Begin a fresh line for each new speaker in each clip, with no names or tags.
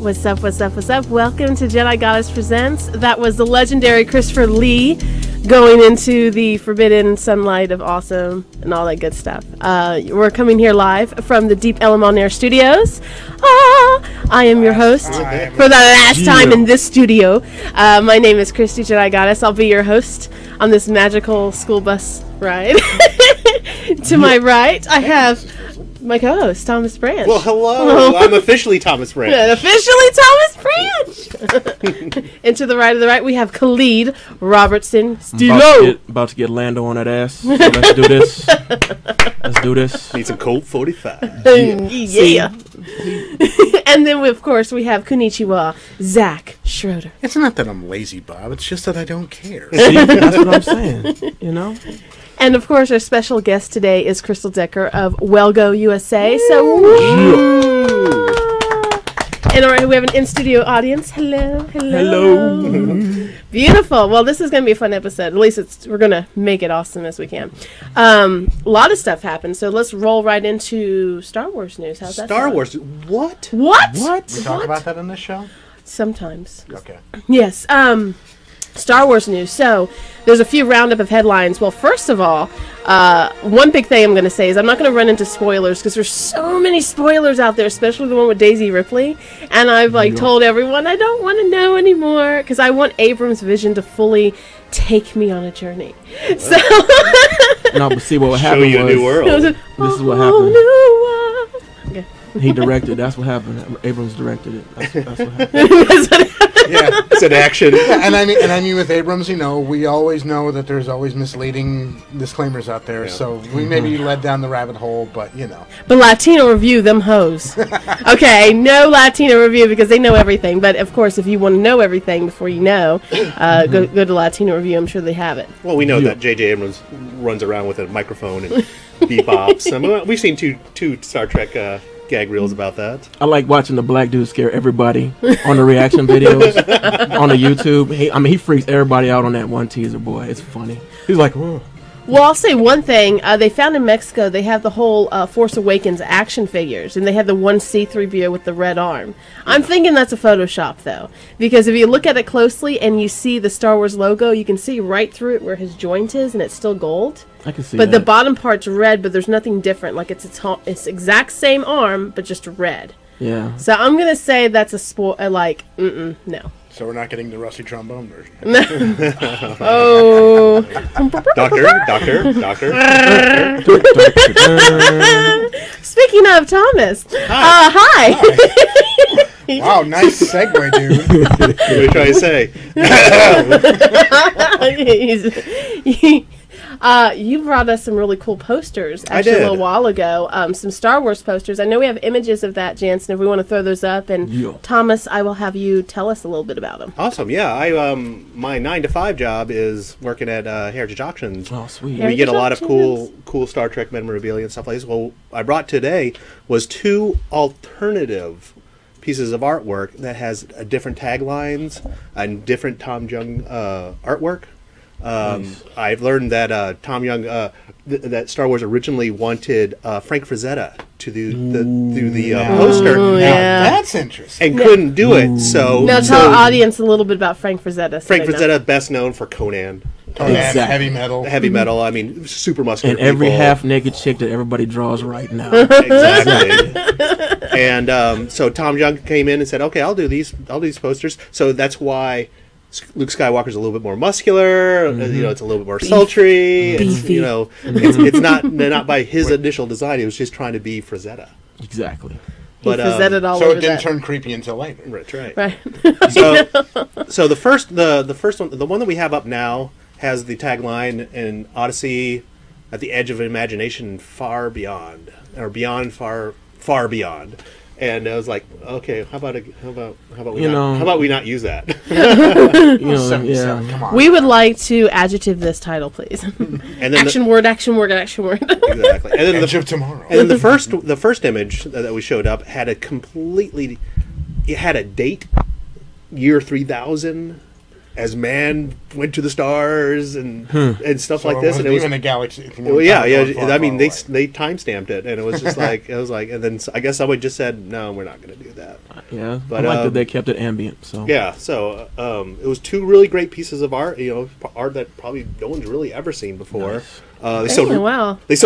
What's up, what's up, what's up? Welcome to Jedigoddess Presents. That was the legendary Christopher Lee going into the forbidden sunlight of awesome and all that good stuff. We're coming here live from the Deep Ellum on Air studios. I am your host for the last time in this studio. My name is Christy Jedigoddess. I'll be your host on this magical school bus ride. To my right, I have my co-host, Thomas Branch.
Well, hello. I'm officially Thomas Branch.
Officially Thomas Branch. And to the right, we have Khalid Robertson.
About to get Lando on that ass. So let's do this. Let's do this.
Need some Colt 45.
Yeah. And then, of course, we have Konnichiwa, Zach Schroeder.
It's not that I'm lazy, Bob. It's just that I don't care.
See, that's what I'm saying. You know?
And, of course, our special guest today is Crystal Decker of Wellgo USA. And all right, we have an in-studio audience. Hello. Beautiful. Well, this is going to be a fun episode. At least we're going to make it awesome as we can. A lot of stuff happened, so let's roll right into Star Wars news. How's that
Star
sound?
Wars? What?
We talk about that in this show?
Sometimes.
Okay.
Yes. Star Wars news. So, there's a few roundup of headlines. Well, first of all, one big thing I'm going to say is I'm not going to run into spoilers because there's so many spoilers out there, especially the one with Daisy Ripley. And I've told everyone I don't want to know anymore because I want Abrams' vision to fully take me on a journey. Well. So,
no, but see what happened
show you a new world.
This is what happened. Okay. He directed. That's what happened. Abrams directed it. That's what happened.
Yeah, it's an action.
Yeah, and I mean, with Abrams, we always know that there's always misleading disclaimers out there. Yeah. So we may be led down the rabbit hole, but
But Latino Review, them hoes. Okay, no Latino Review because they know everything. But of course, if you want to know everything before you know, go to Latino Review. I'm sure they have it.
Well, we know that J.J. Abrams runs around with a microphone and bebops. I mean, we've seen two Star Trek gag reels about that.
I like watching the black dude scare everybody on the reaction videos on the YouTube. He freaks everybody out on that one teaser, boy. It's funny. He's like, whoa.
Well, I'll say one thing. They found in Mexico, they have the whole Force Awakens action figures, and they have the one C-3PO with the red arm. I'm thinking that's a Photoshop, though, because if you look at it closely and you see the Star Wars logo, you can see right through it where his joint is, and it's still gold.
I can see
but
that.
The bottom part's red, but there's nothing different. Like it's exact same arm, but just red.
Yeah.
So I'm gonna say that's a no.
So we're not getting the rusty trombone version.
Oh.
Doctor.
Speaking of Thomas, hi.
Wow, nice segue, dude.
What are you trying to say?
You brought us some really cool posters
I
actually
did.
a little while ago. Some Star Wars posters. I know we have images of that, Jansen, if we want to throw those up. And Thomas, I will have you tell us a little bit about them.
Awesome. Yeah, I my 9 to 5 job is working at Heritage Auctions.
Oh, sweet.
We get a lot of cool Star Trek memorabilia and stuff like this. Well, I brought today was 2 alternative pieces of artwork that has different taglines and different Tom Jung artwork. Nice. I've learned that Tom Young, that Star Wars originally wanted Frank Frazetta to do the poster.
Oh, yeah.
That's interesting.
And couldn't do it. So
now tell our audience a little bit about Frank Frazetta.
Frank Frazetta, best known for Conan.
Exactly.
Heavy metal.
I mean, super muscular.
And every
people.
half-naked chick that everybody draws right now.
Exactly. And so Tom Young came in and said, "Okay, I'll do these posters." So that's why Luke Skywalker's a little bit more muscular. It's a little bit more sultry.
Beefy.
It's not by his initial design. He was just trying to be Frazetta.
Exactly.
But
so it didn't turn creepy until later.
That's right.
Right.
So the first one, the one that we have up now, has the tagline "In Odyssey, at the edge of imagination, far beyond, or beyond, far beyond." And I was like, okay, how about we not use that?
Come on.
We would like to adjective this title, please.
And then
action word.
Exactly. And then
Edge of tomorrow.
And then the first image that we showed up had it had a date, year 3000, as man went to the stars and stuff
So
like this, and it was
even a galaxy.
well, yeah. I mean, they time stamped it, and it was just like and then I guess someone just said, no, we're not going to do that.
Yeah,
but
I like that they kept it ambient. So
yeah, so it was two really great pieces of art. Art that probably no one's really ever seen before.
Nice.
They sold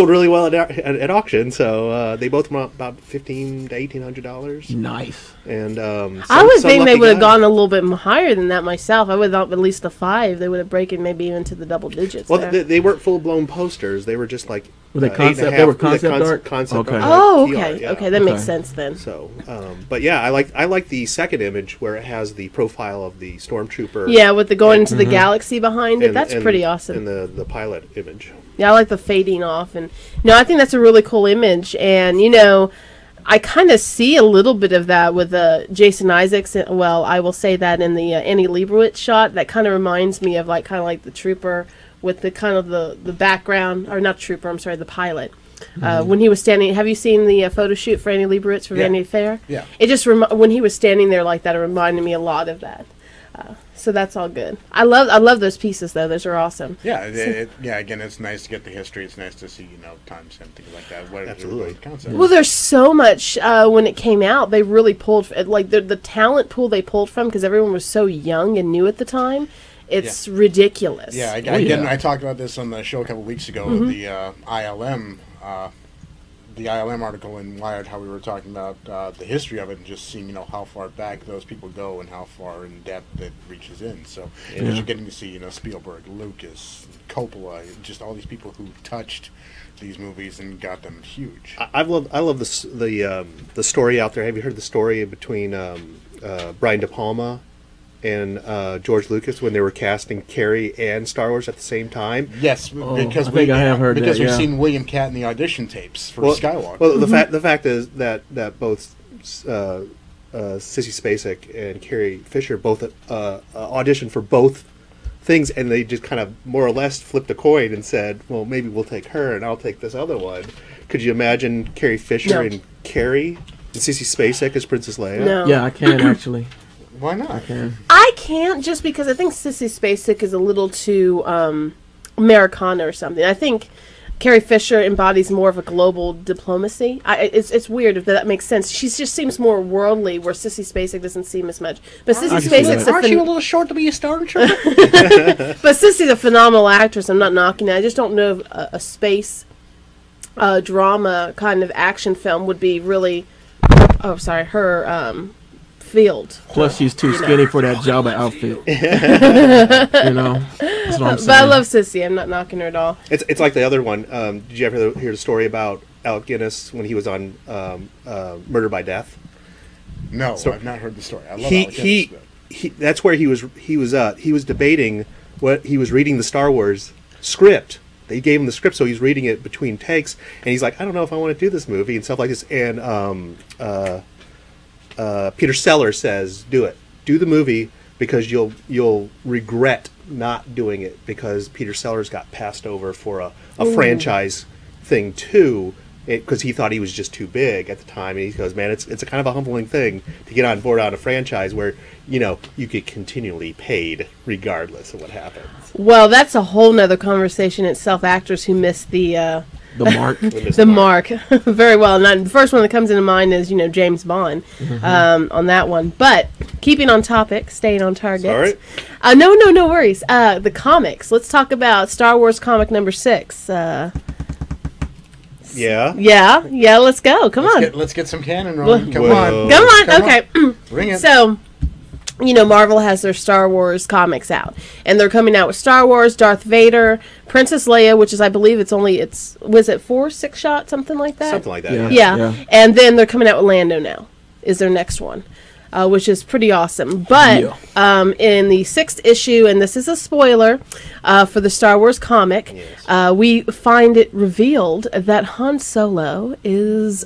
really well at auction. So they both went about $1,500 to $1,800.
Nice.
And
I would think they would have gone a little bit higher than that myself. I would have thought at least the 5. They would have broken maybe even to the double digits.
Well, they weren't full blown posters. They were just like
were they concept? They were concept art.
Concept
okay.
art,
oh,
like
okay.
PR, yeah.
Okay, that makes sense then.
So, but yeah, I like the second image where it has the profile of the stormtrooper.
Yeah, with the going into the galaxy behind it. That's pretty awesome.
And the pilot image.
Yeah, I like the fading off, and I think that's a really cool image. And I kind of see a little bit of that with Jason Isaacs. Well, I will say that in the Annie Leibovitz shot, that kind of reminds me of kind of like the trooper with the kind of the background, or not trooper. I'm sorry, the pilot. When he was standing, have you seen the photo shoot for Annie Leibovitz for Vanity Fair?
Yeah.
It just when he was standing there like that, it reminded me a lot of that. So that's all good. I love those pieces though. Those are awesome.
Yeah, again, it's nice to get the history. It's nice to see times and things like that.
Absolutely.
Concept.
Well, there's so much when it came out. They really pulled the talent pool they pulled from, because everyone was so young and new at the time. It's ridiculous.
Yeah, I talked about this on the show a couple weeks ago. The ILM. The ILM article in Wired, how we were talking about the history of it, and just seeing how far back those people go and how far in depth it reaches in. So you're getting to see Spielberg, Lucas, Coppola, just all these people who touched these movies and got them huge.
I love the story out there. Have you heard the story between Brian De Palma and George Lucas when they were casting Carrie and Star Wars at the same time?
Yes, because
I have heard
because
that,
we've seen William Katt in the audition tapes for Skywalker.
Well, the fact is that both Sissy Spacek and Carrie Fisher both auditioned for both things, and they just kind of more or less flipped a coin and said, well, maybe we'll take her and I'll take this other one. Could you imagine Carrie Fisher and Carrie and Sissy Spacek as Princess Leia?
No.
Yeah, I can actually.
Why not?
I can't, just because I think Sissy Spacek is a little too Americana or something. I think Carrie Fisher embodies more of a global diplomacy. It's weird if that makes sense. She just seems more worldly, where Sissy Spacek doesn't seem as much. But Sissy Spacek's
aren't you a little short to be a stormtrooper?
But Sissy's a phenomenal actress. I'm not knocking it. I just don't know if a space drama kind of action film would be really. Oh, sorry, her. Field.
Plus, she's too skinny for that Jabba outfit. That's what I'm saying.
But I love Sissy. I'm not knocking her at all.
It's like the other one. Did you ever hear the story about Alec Guinness when he was on Murder by Death?
No,
So-
I've not heard the story. I love Alec Guinness, but-
That's where he was debating what he was reading the Star Wars script. They gave him the script, so he's reading it between takes, and he's like, I don't know if I want to do this movie and stuff like this. And Peter Sellers says, do the movie, because you'll regret not doing it, because Peter Sellers got passed over for a franchise thing too, because he thought he was just too big at the time. And he goes, man, it's a kind of a humbling thing to get on board on a franchise where you get continually paid regardless of what happens.
Well, that's a whole nother conversation itself. Actors who miss the
mark.
The mark. Very well. And the first one that comes into mind is, James Bond on that one. But keeping on topic, staying on target.
Sorry.
No worries. The comics. Let's talk about Star Wars comic number 6.
Yeah,
let's go. Come on.
Let's get some canon rolling. Come on.
Come on. Okay.
Bring it.
So, Marvel has their Star Wars comics out, and they're coming out with Star Wars, Darth Vader, Princess Leia, which is, I believe, was it 4-6 shot, something like that?
something like that.
Yeah. And then they're coming out with Lando now, is their next one, which is pretty awesome. But in the 6th issue, and this is a spoiler for the Star Wars comic, we find it revealed that Han Solo is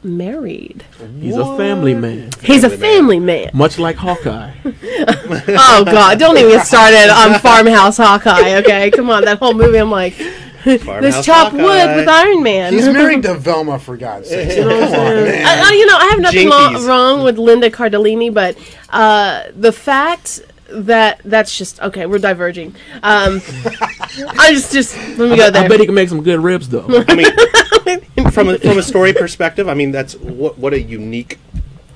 married.
He's a family man.
He's a family man.
Much like Hawkeye.
Oh, God. Don't even get started on Farmhouse Hawkeye, okay? Come on. That whole movie, I'm like, this chopped wood with Iron Man.
He's married to Velma, for God's sake.
Come on, man. I have nothing wrong with Linda Cardellini, but the fact that's just okay. We're diverging. I just let me go there.
I bet he can make some good ribs though.
I mean, from a story perspective, I mean that's what a unique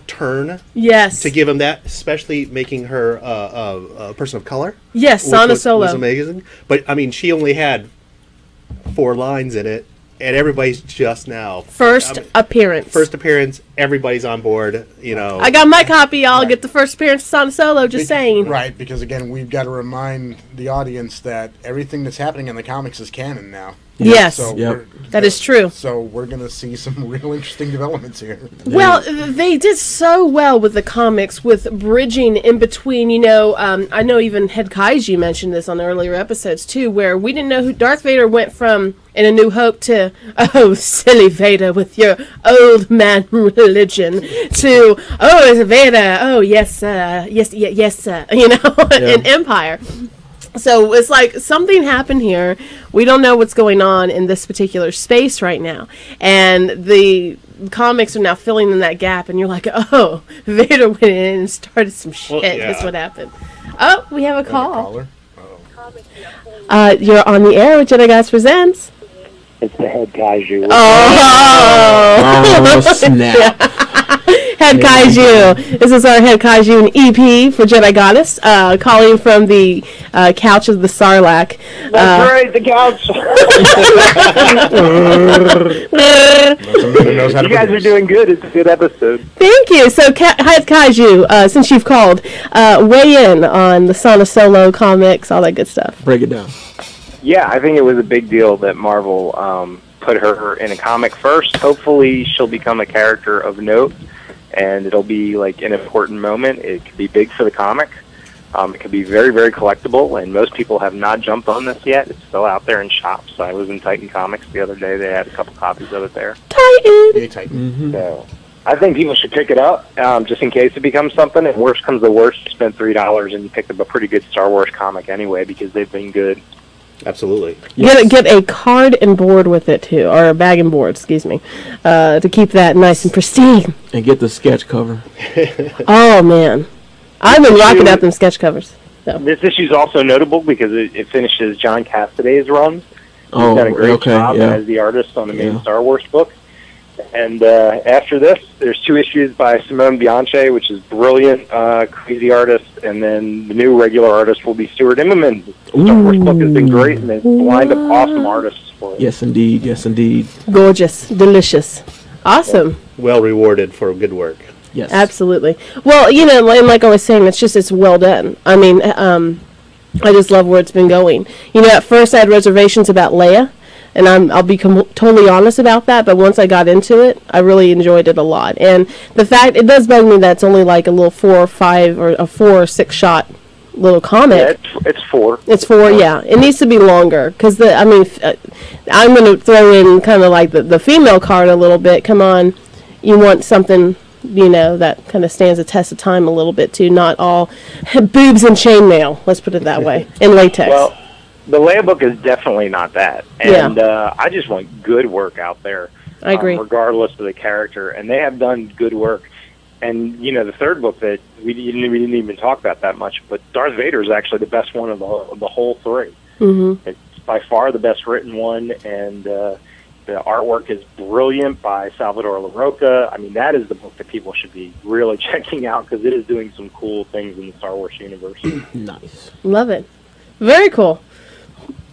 turn.
Yes.
To give him that, especially making her a person of color.
Yes, Sana Solo
was amazing. But I mean, she only had 4 lines in it. And everybody's just now
first appearance.
Everybody's on board. You know,
I got my copy. I'll get the first appearance of Sana Solo. Just saying.
Right, because again, we've got to remind the audience that everything that's happening in the comics is canon now.
Yes,
so
that is true.
So we're going to see some real interesting developments here.
Well, they did so well with the comics, with bridging in between. You know, I know even Head Kaiju mentioned this on earlier episodes too, where we didn't know who Darth Vader went from in A New Hope to, oh, silly Vader with your old man religion, to, oh, it's Vader, oh, yes, yes, you know, in Empire. So it's like something happened here. We don't know what's going on in this particular space right now. And the comics are now filling in that gap. And you're like, oh, Vader went in and started some shit. That's what happened. Oh, we have a call. You're on the air with Jedigoddess Presents.
It's the Head Kaiju.
Oh, snap.
Head Kaiju. This is our Head Kaiju EP for Jedigoddess, calling from the couch of the Sarlacc.
That's right, the couch. You guys are doing good. It's a good episode.
Thank you. So, Head Kaiju, since you've called, weigh in on the Sana Solo comics, all that good stuff.
Break it down.
Yeah, I think it was a big deal that Marvel put her in a comic first. Hopefully, she'll become a character of note, and it'll be like an important moment. It could be big for the comic. It could be very, very collectible, and most people have not jumped on this yet. It's still out there in shops. I was in Titan Comics the other day. They had a couple copies of it there.
Titan!
Yeah, Titan.
Mm-hmm.
So I think people should pick it up, just in case it becomes something. If worst comes to worst, you spend $3 and you picked up a pretty good Star Wars comic anyway, because they've been good.
Absolutely.
Yes.
Get a card and board with it too, or a bag and board, excuse me, to keep that nice and pristine.
And get the sketch cover.
Oh man, I've been rocking out them sketch covers. So.
This issue is also notable because it finishes John Cassaday's run. He's done a great job as the artist on the main Star Wars book. And after this, there's 2 issues by Simone Bianchi, which is brilliant, crazy artist, and then the new regular artist will be Stuart Immonen. The Star Wars book has been great, and they've lined up awesome artists for it.
Yes, indeed. Yes, indeed.
Gorgeous, delicious, awesome.
Well rewarded for good work.
Yes,
absolutely. Well, you know, and like I was saying, it's well done. I mean, I just love where it's been going. You know, at first I had reservations about Leia. And I'll be totally honest about that, but once I got into it, I really enjoyed it a lot. And the fact, it does bug me that it's only like a little 4 or 5 or a 4 or 6 shot little comic.
Yeah, it's 4.
It's 4, yeah. It needs to be longer, because I'm going to throw in kind of like the female card a little bit. Come on, you want something, you know, that kind of stands the test of time a little bit too, not all boobs and chainmail, let's put it that way, in latex.
Well, the Leia book is definitely not that. And I just want good work out there.
I agree.
Regardless of the character. And they have done good work. And, you know, the third book that we didn't even talk about that much, but Darth Vader is actually the best one of the whole 3.
Mm-hmm.
It's by far the best written one, and the artwork is brilliant by Salvador LaRocca. I mean, that is the book that people should be really checking out, because it is doing some cool things in the Star Wars universe.
Nice.
Love it. Very cool.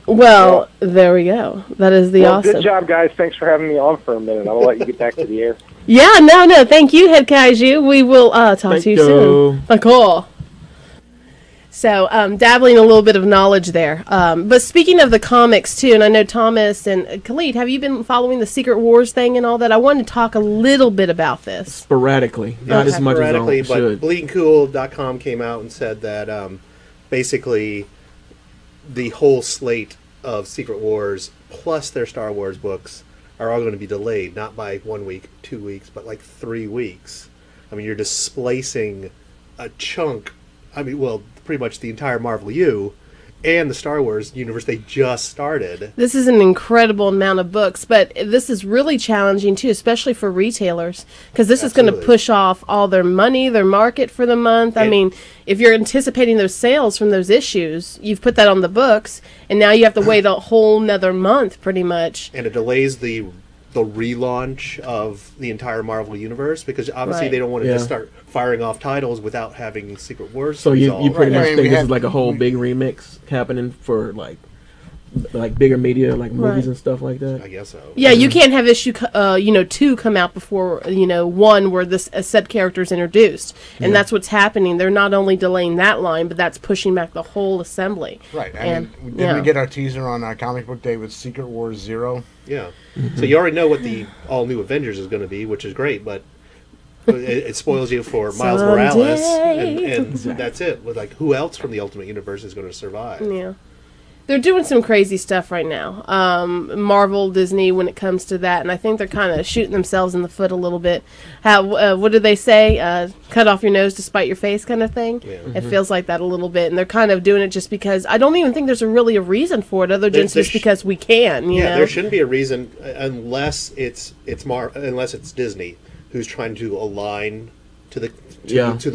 Well, there we go. That is awesome.
Good job, guys. Thanks for having me on for a minute. I'll let you get back to the air.
Yeah, no. Thank you, Head Kaiju. We will talk to you soon. Cool. So, dabbling a little bit of knowledge there. But speaking of the comics, too, and I know Thomas and Khalid, have you been following the Secret Wars thing and all that? I wanted to talk a little bit about this.
Sporadically. Not as much as I should.
But BleedingCool.com came out and said that basically the whole slate of Secret Wars plus their Star Wars books are all going to be delayed, not by 1 week, 2 weeks, but like 3 weeks. I mean, you're displacing a chunk, pretty much the entire Marvel U and the Star Wars universe they just started.
This is an incredible amount of books, but this is really challenging too, especially for retailers, because this is going to push off all their money, their market for the month. I mean, if you're anticipating those sales from those issues, you've put that on the books, and now you have to wait a whole nother month pretty much.
And it delays the relaunch of the entire Marvel universe, because obviously they don't want to just start firing off titles without having Secret Wars.
So you pretty much think this is like a whole big remix happening for like bigger media, like movies and stuff like that?
I guess so.
Yeah, you can't have issue 2 come out before 1 where this a set character is introduced, and that's what's happening. They're not only delaying that line, but that's pushing back the whole assembly.
Right. And did we get our teaser on Comic Book Day with Secret Wars 0?
Yeah. So you already know what the all-new Avengers is going to be, which is great, but it spoils you for Miles Morales, and that's it. With like, who else from the Ultimate Universe is going to survive?
Yeah. They're doing some crazy stuff right now. Marvel, Disney, when it comes to that, and I think they're kind of shooting themselves in the foot a little bit. What did they say? Cut off your nose to spite your face kind of thing? Yeah. It feels like that a little bit, and they're kind of doing it just because. I don't even think there's really a reason for it, other than just because we can. You know?
There shouldn't be a reason unless it's Disney who's trying to align to the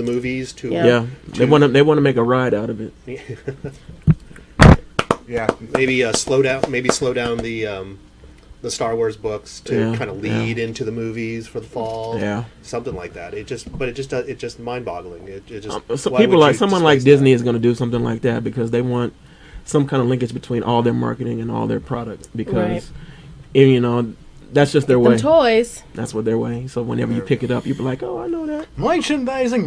movies.
They want to make a ride out of it.
Yeah, maybe slow down the Star Wars books to kind of lead into the movies for the fall. Yeah, something like that. It's just mind-boggling. It just
so people like someone like Disney is going to do something like that because they want some kind of linkage between all their marketing and all their product because that's just their way.
Toys.
That's what their way. So whenever you pick it up, you'll be like, oh, I know that.
Merchandising.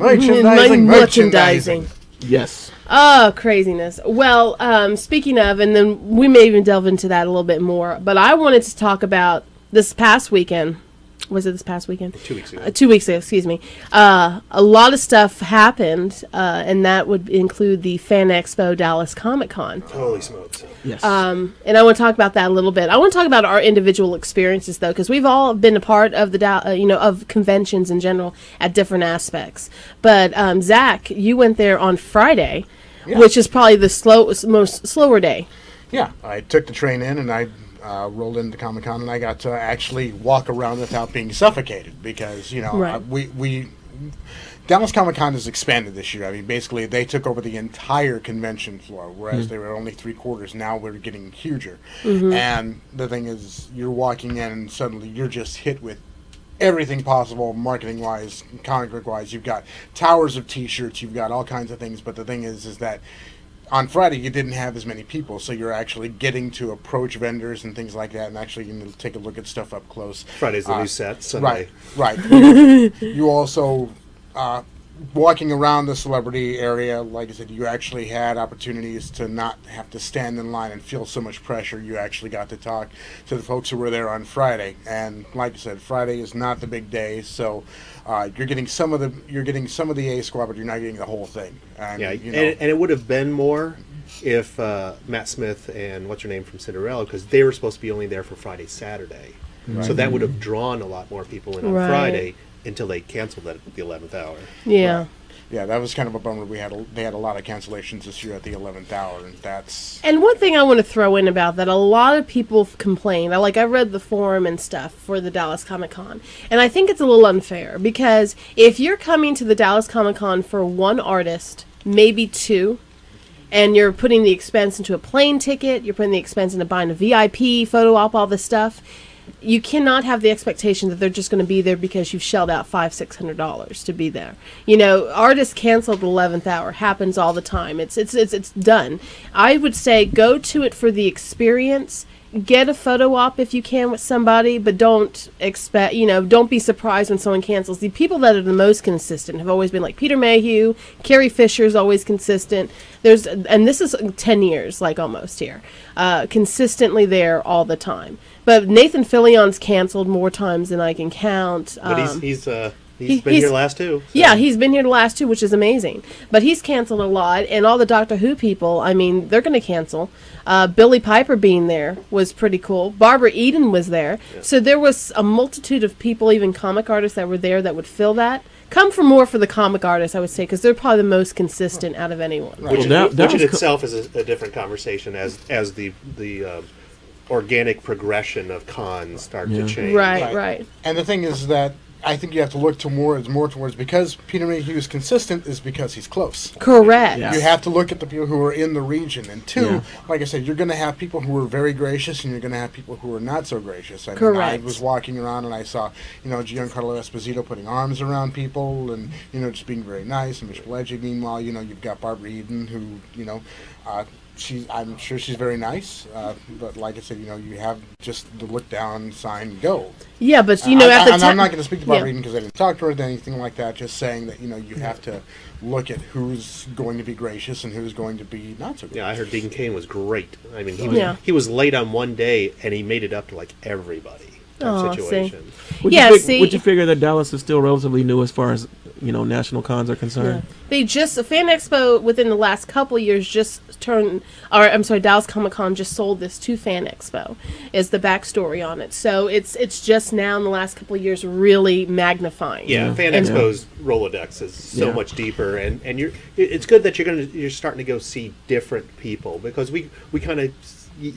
Yes.
Oh, craziness. Well, speaking of, and then we may even delve into that a little bit more, but I wanted to talk about this past weekend. Was it this past weekend?
2 weeks ago.
2 weeks ago, excuse me. A lot of stuff happened, and that would include the Fan Expo Dallas Comic Con.
Holy smokes.
Yes.
And I want to talk about that a little bit. I want to talk about our individual experiences, though, because we've all been a part of of conventions in general at different aspects. But Zach, you went there on Friday, which is probably the most slower day.
Yeah, I took the train in and I rolled into Comic-Con and I got to actually walk around without being suffocated because, we Dallas Comic-Con has expanded this year. I mean, basically, they took over the entire convention floor, whereas they were only 3/4. Now we're getting huger. Mm-hmm. And the thing is, you're walking in and suddenly you're just hit with everything possible, marketing-wise, comic book-wise. You've got towers of T-shirts. You've got all kinds of things. But the thing is that on Friday, you didn't have as many people, so you're actually getting to approach vendors and things like that, and actually you can take a look at stuff up close.
Friday's the new set, Sunday.
Right. You also, walking around the celebrity area, like I said, you actually had opportunities to not have to stand in line and feel so much pressure. You actually got to talk to the folks who were there on Friday, and like I said, Friday is not the big day, so you're getting some of the A squad, but you're not getting the whole thing. And,
and it would have been more if Matt Smith and what's her name from Cinderella, because they were supposed to be only there for Friday, Saturday, so that would have drawn a lot more people in on Friday until they canceled it at the 11th hour.
Yeah.
Right. Yeah, that was kind of a bummer. They had a lot of cancellations this year at the 11th hour, and that's...
And one thing I want to throw in about that, a lot of people complain. I read the forum and stuff for the Dallas Comic Con, and I think it's a little unfair, because if you're coming to the Dallas Comic Con for one artist, maybe two, and you're putting the expense into a plane ticket, you're putting the expense into buying a VIP, photo op, all this stuff, you cannot have the expectation that they're just going to be there because you've shelled out $500-$600 to be there. Artists cancel at the 11th hour. Happens all the time. It's done. I would say go to it for the experience. Get a photo op if you can with somebody, but don't expect, don't be surprised when someone cancels. The people that are the most consistent have always been like Peter Mayhew, Carrie Fisher's always consistent. And this is 10 years, almost here, consistently there all the time. But Nathan Fillion's canceled more times than I can count.
But he's He's been here last two. So.
Yeah, he's been here the last two, which is amazing. But he's canceled a lot, and all the Doctor Who people, I mean, they're going to cancel. Billy Piper being there was pretty cool. Barbara Eden was there. Yeah. So there was a multitude of people, even comic artists that were there that would fill that. Come for more for the comic artists, I would say, because they're probably the most consistent out of anyone.
Right. Which in itself is a different conversation as the organic progression of cons start to change.
Right.
And the thing is that I think you have to look more towards, because Peter Mayhew is consistent, is because he's close.
Correct.
Yes. You have to look at the people who are in the region. And two, like I said, you're going to have people who are very gracious, and you're going to have people who are not so gracious. I mean, I was walking around and I saw, Giancarlo Esposito putting arms around people and, just being very nice. And Miss Pileggi, meanwhile, you've got Barbara Eden who, I'm sure she's very nice, but like I said, you have just the look down sign, go.
Yeah, but
at the time, I'm not going to speak to Barbara Eden because I didn't talk to her or anything like that. Just saying that you have to look at who's going to be gracious and who's going to be not so gracious.
Yeah, I heard Deacon Kane was great. I mean, he was late on one day and he made it up to like everybody. Situation.
Would you figure that Dallas is still relatively new as far as national cons are concerned?
Yeah. They just Fan Expo within the last couple of years Dallas Comic Con just sold this to Fan Expo. Is the backstory on it? So it's just now in the last couple of years really magnifying.
Yeah, Fan Expo's Rolodex is so much deeper, and it's good that you're starting to go see different people, because we kind of,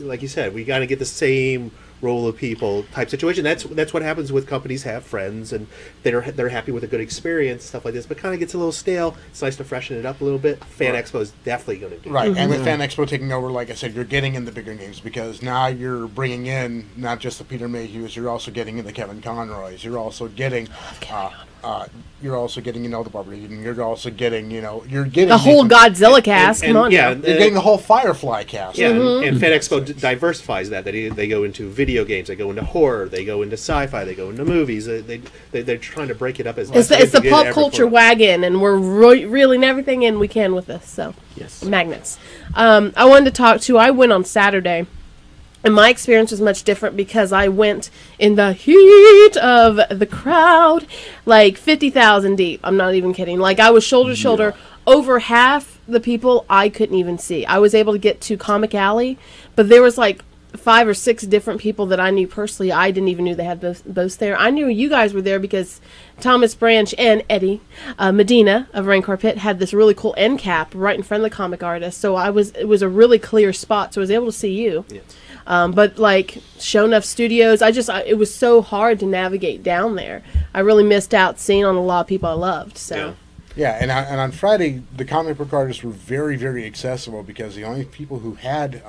like you said, we got to get the same role of people type situation. That's what happens with companies have friends and they're happy with a good experience, stuff like this, but kind of gets a little stale. It's nice to freshen it up a little bit. Fan Expo is definitely going to do
that. And with Fan Expo taking over, like I said, you're getting in the bigger names, because now you're bringing in not just the Peter Mayhews, you're also getting in the Kevin Conroys, you're also getting the Barbara Eden, you're also getting you're getting
the whole Godzilla cast. Come on,
you're getting the whole Firefly cast.
Yeah, and Fan Expo diversifies that. They go into video games, they go into horror, they go into sci-fi, they go into movies. They're trying to break it up as
it's the pop culture wagon, and we're reeling everything in we can with this. So magnets. I wanted to talk to. I went on Saturday. And my experience was much different because I went in the heat of the crowd, like 50,000 deep. I'm not even kidding. Like, I was shoulder to shoulder. Over half the people I couldn't even see. I was able to get to Comic Alley, but there was like 5 or 6 different people that I knew personally. I didn't even know they had both there. I knew you guys were there because Thomas Branch and Eddie Medina of Rancor Pit had this really cool end cap right in front of the comic artist. So it was a really clear spot, so I was able to see you. Yeah. But like Show Enough Studios, it was so hard to navigate down there. I really missed out seeing on a lot of people I loved. So
and on Friday the comic book artists were very, very accessible, because the only people who had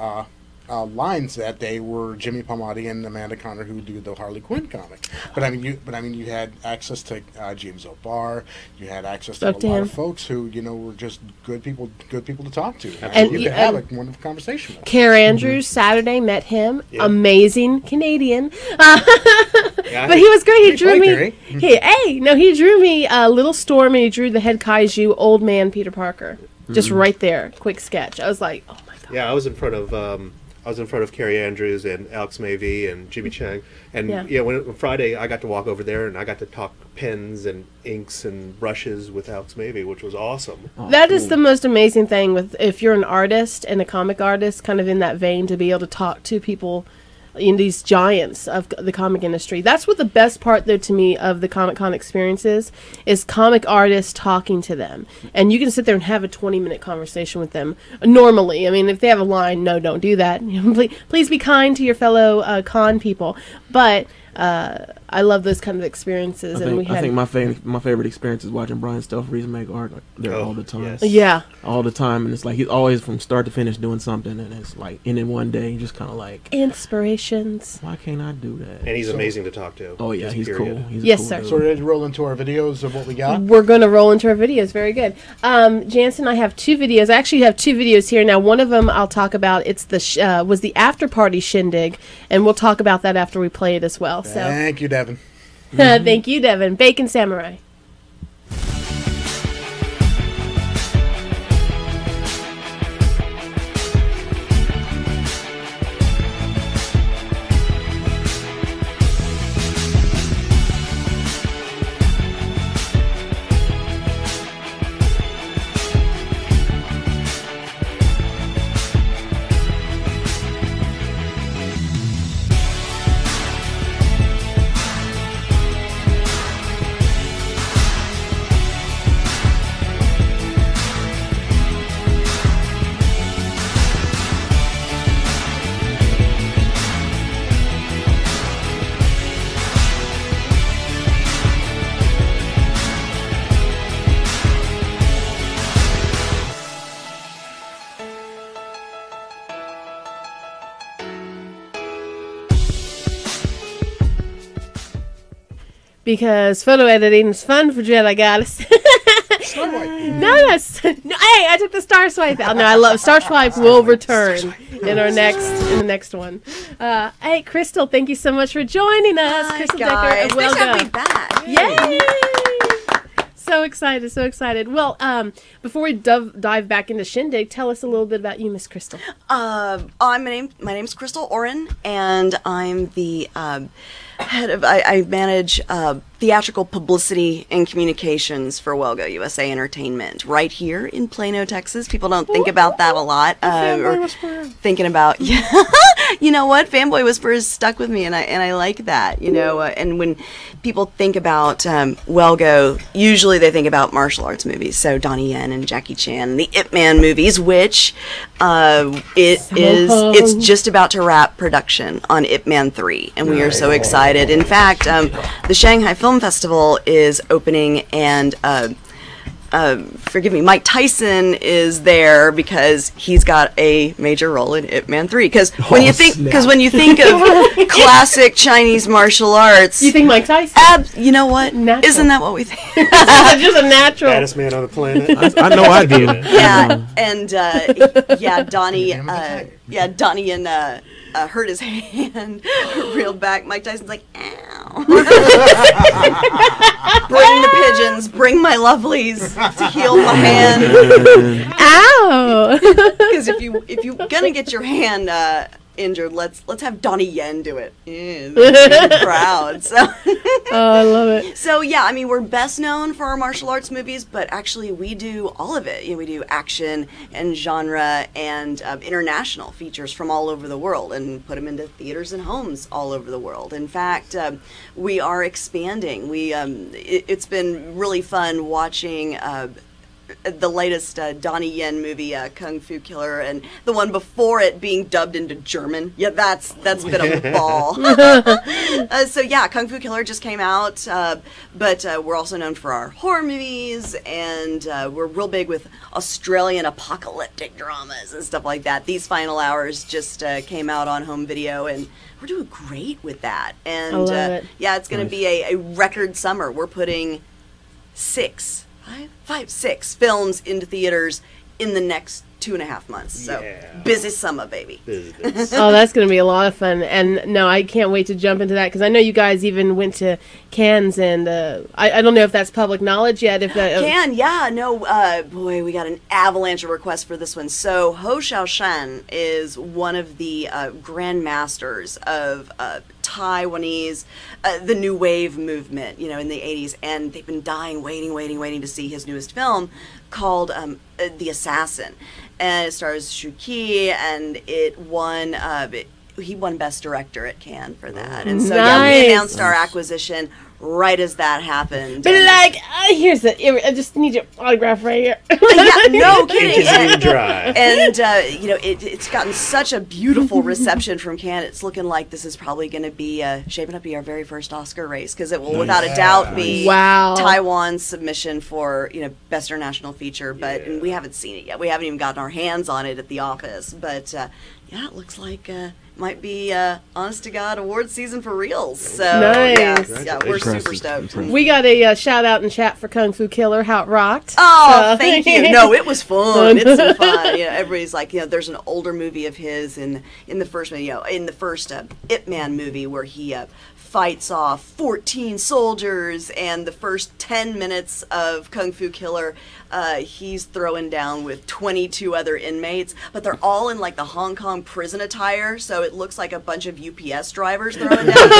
lines that day were Jimmy Palmiotti and Amanda Conner, who do the Harley Quinn comic. But you had access to James O'Barr. You had access to a lot of folks who were just good people to talk to, and you could have a wonderful conversation with.
Care Andrews Saturday, met him, amazing Canadian, but he was great. He drew me. He drew me a little storm, and he drew the head kaiju old man Peter Parker, just right there, quick sketch. I was like, oh my god.
Yeah, I was in front of Carrie Andrews and Alex Mavey and Jimmy Chang. And when Friday I got to walk over there and I got to talk pens and inks and brushes with Alex Mavey, which was awesome.
That is the most amazing thing if you're an artist and a comic artist, kind of in that vein, to be able to talk to people in these giants of the comic industry. That's what the best part, though, to me, of the Comic-Con experience is comic artists talking to them. And you can sit there and have a 20-minute conversation with them normally. I mean, if they have a line, no, don't do that. Please be kind to your fellow con people. But I love those kind of experiences.
I think my favorite experience is watching Brian Stelfreeze make art there all the time.
Yes.
Yeah.
All the time. And it's like he's always from start to finish doing something. And it's like, and in one day, just kind of like... Inspirations. Why can't I do that?
And he's amazing to talk to.
Oh, yeah, he's cool. He's
yes,
cool
sir.
dude.
So we're ready to roll into our videos of what we got?
We're going to roll into our videos. Very good. Jansen, I have 2 videos. I actually have 2 videos here. Now, one of them I'll talk about. It's was the after party shindig. And we'll talk about that after we play it as well. So
thank you, Devin.
Thank you, Devin. Bacon Samurai. because photo editing is fun for Jedigoddess. No, hey, I took the star swipe out. No, I love star swipe. Will return in the next one. Hey, Crystal, thank you so much for joining us.
Hi,
Crystal
guys.
Decker.
Thanks for having me back.
Yay! So excited, so excited. Well, before we dive back into Shindig, tell us a little bit about you, Miss Crystal.
My name's Crystal Orren, and I'm the head of. I manage theatrical publicity and communications for Welgo USA Entertainment right here in Plano, Texas. People don't think about that a lot. Or thinking about, you know what, Fanboy Whisperers stuck with me, and I like that. You know, and when people think about Welgo, usually they think about martial arts movies. So Donnie Yen and Jackie Chan, and the Ip Man movies, which it's just about to wrap production on Ip Man 3, and we are so excited. In fact, the Shanghai Film Festival is opening, and forgive me, Mike Tyson is there because he's got a major role in Ip Man 3. Because when you think of classic Chinese martial arts,
you think Mike Tyson.
You know what?
Natural.
Isn't that what we think?
Just a natural.
Baddest man on the planet.
I know I do.
Yeah, and Donnie and hurt his hand real back. Mike Tyson's like, ow. Bring the pigeons, bring my lovelies to heal my hand.
Ow!
Because if you're gonna get your hand injured, let's have Donnie Yen do it. Proud. So.
Oh, I love it.
So yeah, I mean, we're best known for our martial arts movies, but actually we do all of it. You know, we do action and genre and international features from all over the world, and put them into theaters and homes all over the world. In fact, we are expanding. It's been really fun watching the latest Donnie Yen movie, Kung Fu Killer, and the one before it being dubbed into German. Yeah, that's been a ball. So yeah, Kung Fu Killer just came out, but we're also known for our horror movies, and we're real big with Australian apocalyptic dramas and stuff like that. These Final Hours just came out on home video, and we're doing great with that. And
I love it.
Yeah, it's going to be a record summer. We're putting 6 films into theaters in the next 2.5 months. So busy summer, baby.
Oh, that's going to be a lot of fun. And no, I can't wait to jump into that, because I know you guys even went to Cannes, and I don't know if that's public knowledge yet. If that
boy, we got an avalanche of requests for this one. So Ho Xiaoshan is one of the grandmasters of Taiwanese, the New Wave movement, you know, in the 80s, and they've been waiting to see his newest film called The Assassin. And it stars Shu Qi, and it won, he won Best Director at Cannes for that. And so, we announced our acquisition right as that happened.
But like, here's the, I just need your autograph right here.
No kidding.
Dry.
And it's gotten such a beautiful reception from Cannes. It's looking like this is probably going to be shaping up to be our very first Oscar race, because it will without a doubt be Taiwan's submission for Best International Feature. But and we haven't seen it yet. We haven't even gotten our hands on it at the office. But it looks like might be honest to God award season for reals. So
nice.
We're super stoked.
We got a shout out in chat for Kung Fu Killer, how it rocked.
Oh, thank you. No, it was fun. It's so fun. Everybody's like, there's an older movie of his in the first Ip Man movie where he fights off 14 soldiers, and the first 10 minutes of Kung Fu Killer, he's throwing down with 22 other inmates, but they're all in like the Hong Kong prison attire, so it looks like a bunch of UPS drivers throwing down.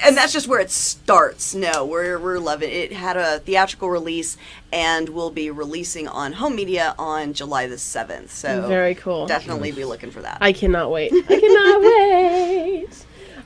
And that's just where it starts. No, we're loving it. It had a theatrical release, and we'll be releasing on home media on July the 7th. So
very cool.
Definitely be looking for that.
I cannot wait. Wait.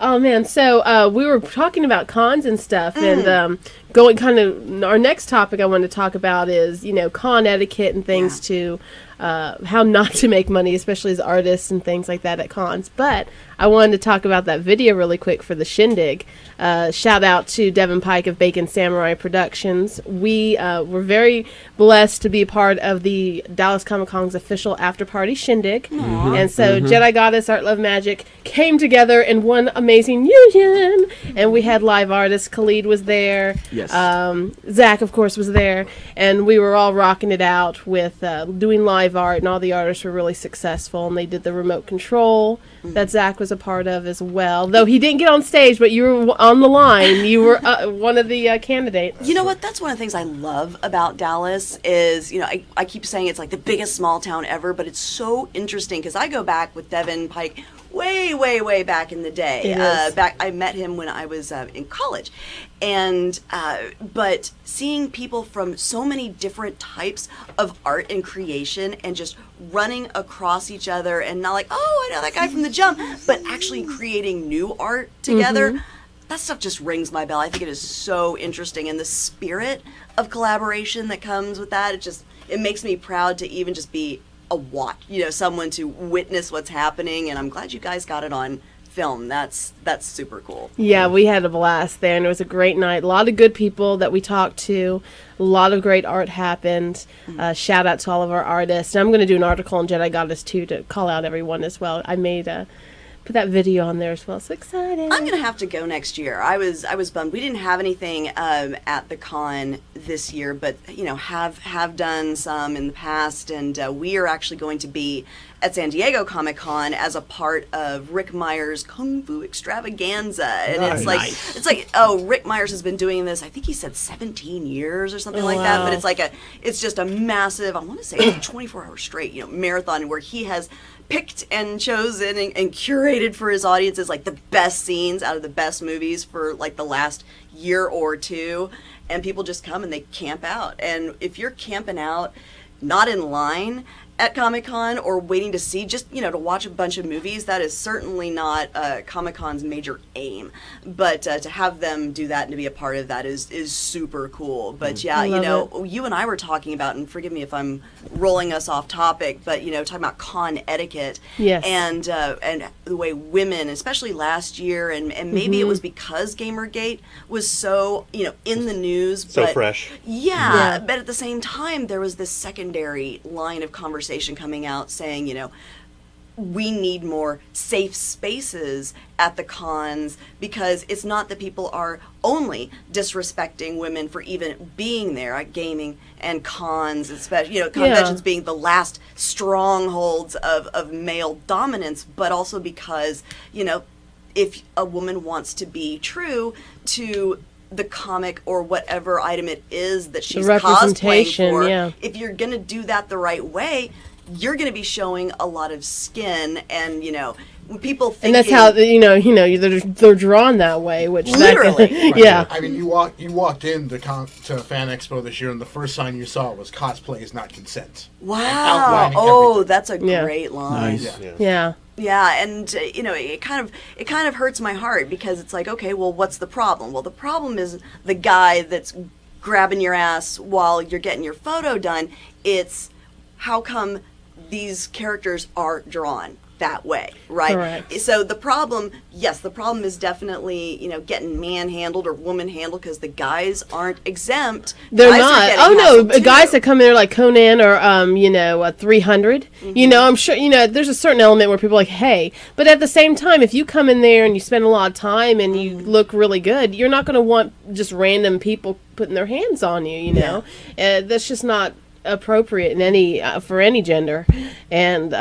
Oh man, so we were talking about cons and stuff, and going kind of our next topic I wanted to talk about is con etiquette and things too. how not to make money, especially as artists and things like that at cons. But I wanted to talk about that video really quick for the Shindig. Shout out to Devin Pike of Bacon Samurai Productions. We were very blessed to be a part of the Dallas Comic Con's official after party Shindig. And so Jedigoddess Art Love Magic came together in one amazing union. And we had live artists. Khalid was there.
Yes.
Zach, of course, was there. And we were all rocking it out with doing live art. And all the artists were really successful. And they did the remote control that Zach was a part of as well. Though he didn't get on stage, but you were on the line. You were one of the candidates.
You know what? That's one of the things I love about Dallas is, I keep saying it's like the biggest small town ever, but it's so interesting because I go back with Devin Pike way back in the day. I met him when I was in college. And but seeing people from so many different types of art and creation and just running across each other and not like, oh, I know that guy from the jump, but actually creating new art together. That stuff just rings my bell. I think it is so interesting, and the spirit of collaboration that comes with that, it makes me proud to even just be a watch, someone to witness what's happening, and I'm glad you guys got it on film. That's super cool.
Yeah, we had a blast there, and it was a great night. A lot of good people that we talked to. A lot of great art happened. Shout out to all of our artists. And I'm going to do an article on Jedigoddess too to call out everyone as well. I made put that video on there as well. So excited.
I'm gonna have to go next year. I was bummed we didn't have anything at the con this year, but have done some in the past, and we are actually going to be at San Diego Comic-Con as a part of Rick Meyers' Kung Fu Extravaganza. And it's like Rick Meyers has been doing this, I think he said 17 years or something like that, but it's just a massive, I want to say 24-hour straight, marathon where he has picked and chosen and curated for his audiences like the best scenes out of the best movies for like the last year or two, and people just come and they camp out. And if you're camping out not in line at Comic-Con or waiting to see, just, to watch a bunch of movies, that is certainly not Comic-Con's major aim. But to have them do that and to be a part of that is super cool. But yeah, you and I were talking about, and forgive me if I'm rolling us off topic, but, talking about con etiquette.
Yes.
And the way women, especially last year, and maybe it was because Gamergate was so, in the news.
So fresh.
Yeah, but at the same time, there was this secondary line of conversation coming out saying, we need more safe spaces at the cons, because it's not that people are only disrespecting women for even being there at gaming and cons, especially, conventions being the last strongholds of male dominance, but also because, if a woman wants to be true to the comic or whatever item it is that she's cosplaying for, if you're going to do that the right way, you're going to be showing a lot of skin, and when people think,
and that's how they're drawn that way, which
literally,
yeah.
I mean, you walked in to Fan Expo this year, and the first sign you saw was "Cosplay is not consent."
Wow! Oh, that's a great line.
Nice.
Yeah.
Yeah, and it kind of hurts my heart, because it's like, okay, well, what's the problem? Well, the problem is the guy that's grabbing your ass while you're getting your photo done. It's how come these characters are drawn that way, right?
Correct.
So the problem is definitely, getting manhandled or woman-handled, because the guys aren't exempt.
They're
guys
not.
Oh,
no, guys that come in there like Conan or 300, I'm sure, there's a certain element where people are like, hey, but at the same time, if you come in there and you spend a lot of time and you look really good, you're not going to want just random people putting their hands on you, that's just not appropriate in any for any gender. And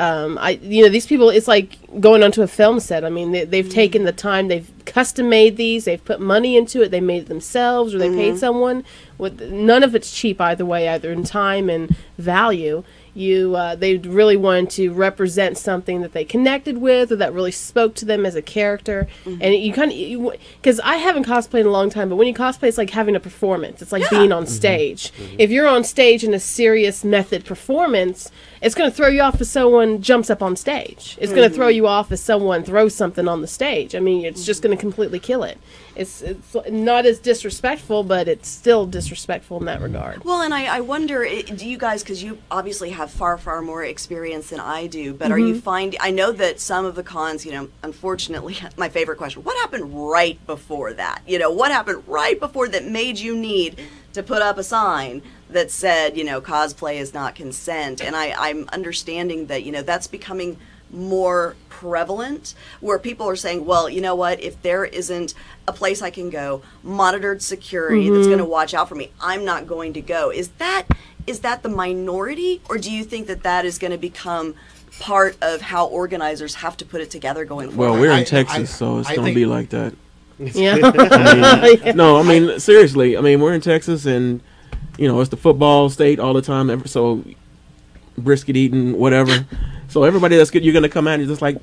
these people, it's like going onto a film set. I mean, they've taken the time, they've custom made these, they've put money into it, they made it themselves, or they paid someone. None of it's cheap either way, either in time and value. They really wanted to represent something that they connected with, or that really spoke to them as a character. And you kind of, because I haven't cosplayed in a long time, but when you cosplay, it's like having a performance. It's like being on stage. If you're on stage in a serious method performance, it's going to throw you off if someone jumps up on stage. It's going to throw you off if someone throws something on the stage. I mean, it's just going to completely kill it. It's not as disrespectful, but it's still disrespectful in that regard.
Well, and I wonder, do you guys, because you obviously have have far, far more experience than I do, but are you finding, I know that some of the cons, you know, unfortunately, my favorite question, what happened right before that? You know, what happened right before that made you need to put up a sign that said, you know, cosplay is not consent? And I'm understanding that, you know, that's becoming more prevalent, where people are saying, well, you know what, if there isn't a place I can go, monitored security that's going to watch out for me, I'm not going to go. Is that the minority, or do you think that that is going to become part of how organizers have to put it together going forward?
Well, we're in Texas, so it's going to be like that.
Yeah.
I mean, seriously. I mean, we're in Texas, and you know, it's the football state all the time. So brisket eating, whatever. So everybody that's good, you're going to come at it just like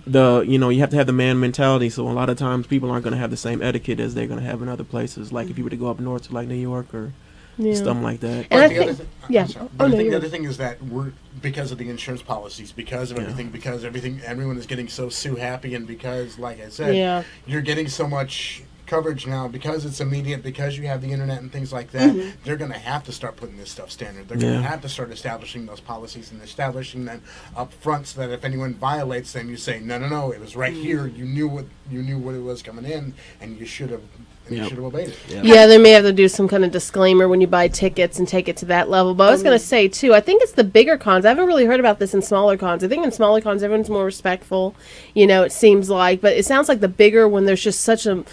you know, you have to have the man mentality. So a lot of times people aren't going to have the same etiquette as they're going to have in other places. Like if you were to go up north to like New York or something like that.
And the other thing is that we're, because of the insurance policies, because of everything, everyone is getting so sue happy, and because, like I said, you're getting so much coverage now because it's immediate, because you have the internet and things like that. They're going to have to start putting this stuff standard. They're going to have to start establishing those policies and establishing them up front, so that if anyone violates them, you say, no, it was right here. You knew what it was coming in, and you should have. And you should have obeyed it.
Yeah, they may have to do some kind of disclaimer when you buy tickets and take it to that level. But I was going to say, too, I think it's the bigger cons. I haven't really heard about this in smaller cons. I think in smaller cons, everyone's more respectful, you know, it seems like. But it sounds like the bigger, when there's just such a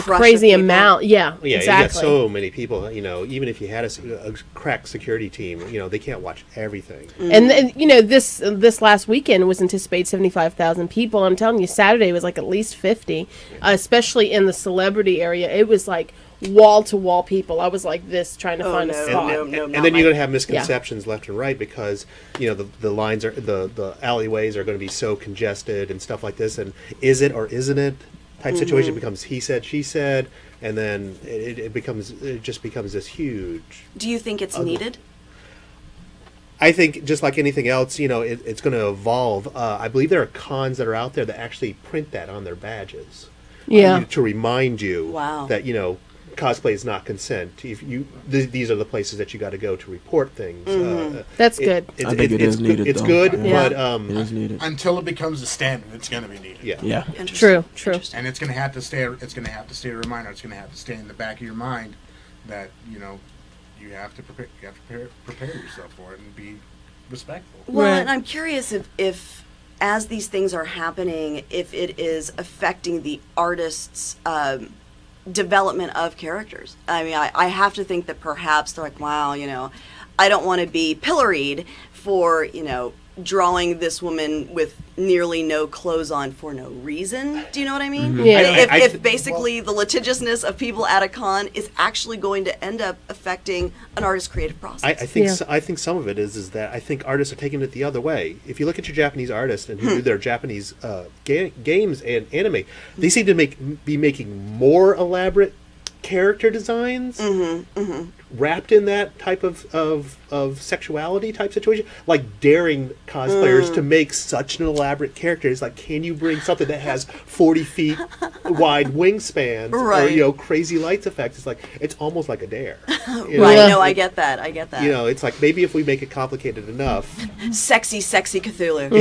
crazy amount. Yeah,
exactly. You got so many people, you know, even if you had a crack security team, you know, they can't watch everything.
And you know, this last weekend was anticipated 75,000 people. I'm telling you, Saturday was like at least 50, especially in the celebrity area. It was like wall to wall people. I was like this, trying to find a spot.
And then you're going to have misconceptions left and right, because you know the lines are the alleyways are going to be so congested and stuff like this. And is it or isn't it type situation becomes he said, she said, and then it just becomes this huge.
Do you think it's needed?
I think just like anything else, you know, it's going to evolve. I believe there are cons that are out there that actually print that on their badges. To remind you that, you know, cosplay is not consent. If these are the places that you got to go to report things.
That's good.
I think it is needed.
It's good, but
it is needed.
Until it becomes a standard, it's going to be needed.
Yeah.
True.
And it's going to have to stay. It's going to have to stay a reminder. It's going to have to stay in the back of your mind that, you know, you have to prepare. You have to prepare yourself for it and be respectful.
Well, and I'm curious if as these things are happening, if it is affecting the artist's development of characters. I mean, I have to think that perhaps they're like, wow, you know, I don't want to be pilloried for, you know, drawing this woman with nearly no clothes on for no reason. Do you know what I mean? If basically the litigiousness of people at a con is actually going to end up affecting an artist's creative process.
I think some of it is that I think artists are taking it the other way. If you look at your Japanese artists and who do their Japanese games and anime, they seem to be making more elaborate character designs wrapped in that type of sexuality type situation, like daring cosplayers to make such an elaborate character. It's like, can you bring something that has 40 feet wide wingspans or, you know, crazy lights effects? It's like, it's almost like a dare.
No, I get that.
You know, it's like, maybe if we make it complicated enough.
Sexy Cthulhu.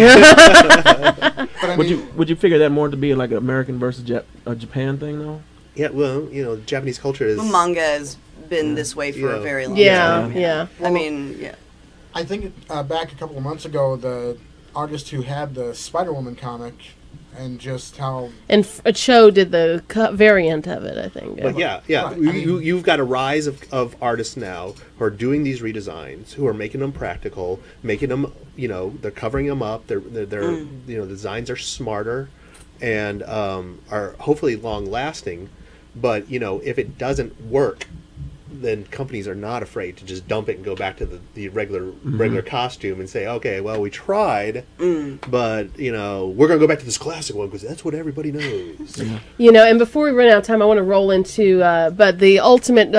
Would you figure that more to be like an American versus a Japan thing, though?
Yeah, well, you know, Japanese culture is...
Manga has been this way for a very long
time.
Well, I mean,
I think back a couple of months ago, the artist who had the Spider-Woman comic and just how...
And Cho did the variant of it, I think.
But right. You've got a rise of artists now who are doing these redesigns, who are making them practical, making them, you know, they're covering them up, they're you know, the designs are smarter and are hopefully long-lasting. But, you know, if it doesn't work, then companies are not afraid to just dump it and go back to the regular costume and say, okay, well, we tried, but, you know, we're going to go back to this classic one because that's what everybody knows.
You know, and before we run out of time, I want to roll into, but the ultimate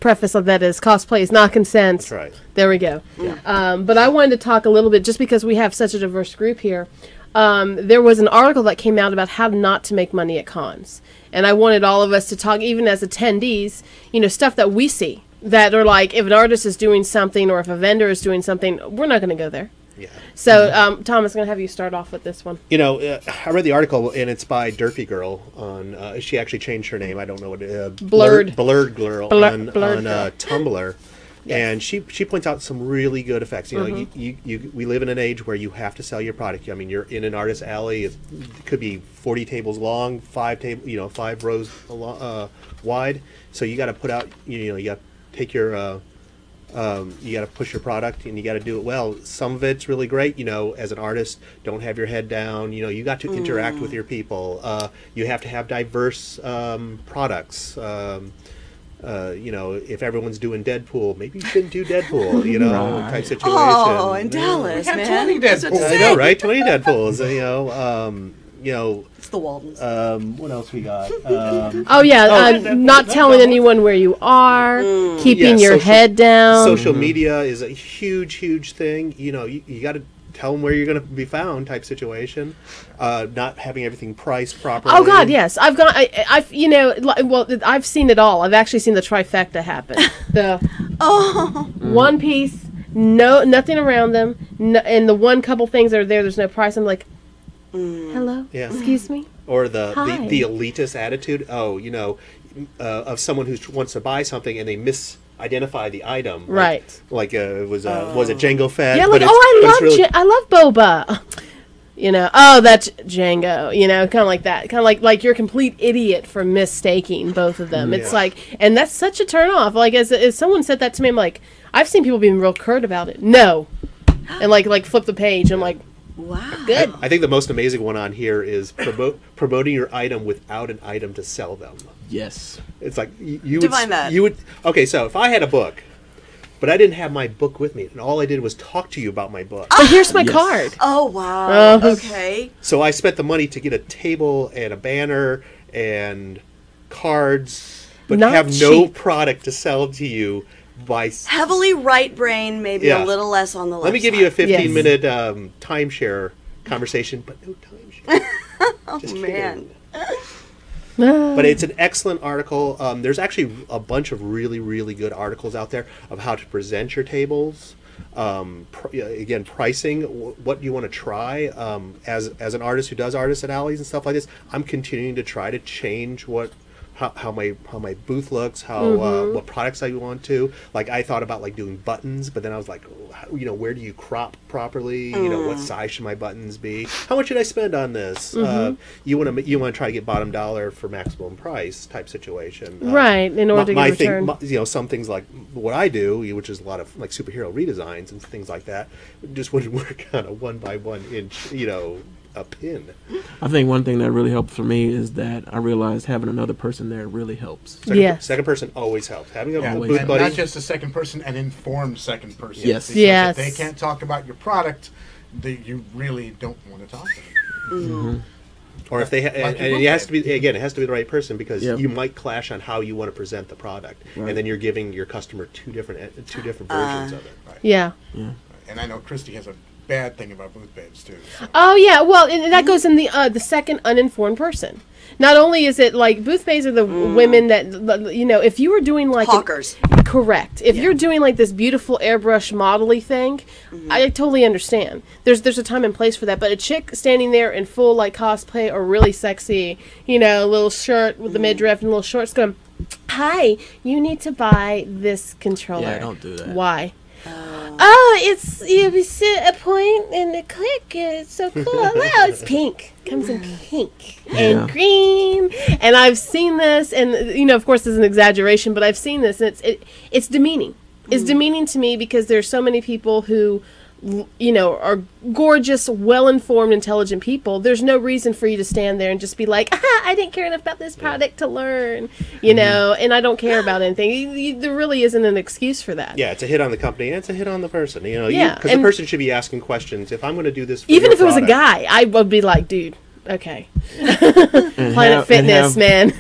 preface of that is cosplay is not consent.
That's right.
There we go. Yeah. But I wanted to talk a little bit, just because we have such a diverse group here. There was an article that came out about how not to make money at cons. And I wanted all of us to talk, even as attendees, you know, stuff that we see that are like, if an artist is doing something or if a vendor is doing something, we're not going to go there.
Yeah.
So, Thomas, I'm going to have you start off with this one.
You know, I read the article, and it's by Derpy Girl. On she actually changed her name. I don't know what
Blurred
Girl on Tumblr.
Yes.
And she points out some really good effects. You know,
Mm-hmm.
we live in an age where you have to sell your product. I mean, you're in an artist alley. It could be 40 tables long, 5 rows wide. So you got to put out. You got to take your. You got to push your product, and you got to do it well. Some of it's really great. You know, as an artist, don't have your head down. You know, you got to interact with your people. You have to have diverse products. You know, if everyone's doing Deadpool, maybe you shouldn't do Deadpool, you know, type situation.
Oh, in Dallas,
We had
man.
20 Deadpools.
I know, right? 20 Deadpools, you know,
It's the Waldens.
what else we got?
Not telling anyone where you are, keeping
Yeah,
your head down.
Social media is a huge, huge thing. You know, you got to tell them where you're going to be found type situation. Not having everything priced properly.
Oh God, yes. I've seen it all. I've actually seen the trifecta happen. The one piece, nothing around them, and the one couple things that are there. There's no price. I'm like, hello, excuse me.
Or the
Hi.
elitist attitude. Oh, you know, of someone who wants to buy something and they misidentify the item.
Right.
Like was it Django Fett?
Yeah,
But
like, I love boba. You know, that's Django. You know, kind of like that. Kind of like you're a complete idiot for mistaking both of them. It's like, and that's such a turn off. Like, as someone said that to me, I'm like, I've seen people being real curt about it. No, and like flip the page. I'm like,
Wow.
good.
I think the most amazing one on here is promoting your item without an item to sell them.
Yes.
It's like you
Define
would,
that.
You would okay. So if I had a book, but I didn't have my book with me, and all I did was talk to you about my book.
But here's my
Yes.
card.
Oh, wow.
Oh.
Okay.
So I spent the money to get a table and a banner and cards, but
Not
have no
cheap.
product to sell to you by.
Heavily right brain, maybe
Yeah.
a little less on the left
Let me give you a
side.
15-minute timeshare conversation, but no timeshare.
Oh,
Just
man.
kidding. But it's an excellent article. There's actually a bunch of really, really good articles out there of how to present your tables. Again, pricing, what you want to try. As an artist who does artisan alleys and stuff like this, I'm continuing to try to change how my booth looks, what products I want to. Like, I thought about like doing buttons, but then I was like, where do you crop properly? You know, what size should my buttons be? How much should I spend on this? You want to try to get bottom dollar for maximum price type situation,
Right, in order to get a return.
Some things like what I do, which is a lot of like superhero redesigns and things like that, just wouldn't work on a 1 by 1 inch, a pin.
I think one thing that really helped for me is that I realized having another person there really helps.
Second person always helps. Having a
Always.
booth
And
buddy.
not just a second person, an informed second person.
Yes.
Because
Yes.
if they can't talk about your product, you really don't want to talk to them.
Or if they
Like
and
your
it has
book
to be it has to be the right person, because
Yep.
you might clash on how you want to present the product,
Right.
and then you're giving your customer two different versions of it.
Yeah.
And I know Christy has a bad thing about booth babes too. So.
Oh yeah, well, and that goes in the second uninformed person. Not only is it like booth babes are the women that if you were doing like
Hawkers.
correct. If you're doing like this beautiful airbrush model-y thing, I totally understand. There's a time and place for that. But a chick standing there in full like cosplay or really sexy, little shirt with the midriff and little shorts going, "Hi, you need to buy this controller."
Yeah, don't do that.
Why? Oh, it's you set a point and a click. It's so cool. Wow, it's pink. Comes in pink and green. And I've seen this, and of course, this is an exaggeration, but I've seen this, and it's demeaning. It's demeaning to me because there's so many people who, are gorgeous, well-informed, intelligent people. There's no reason for you to stand there and just be like, I didn't care enough about this product to learn, and I don't care about anything. There really isn't an excuse for that.
Yeah, it's a hit on the company and it's a hit on the person.
Yeah,
because the person should be asking questions. If I'm going to do this, for
Even
your
if it was a
product-
guy, I would be like, dude, okay. Planet Fitness, man.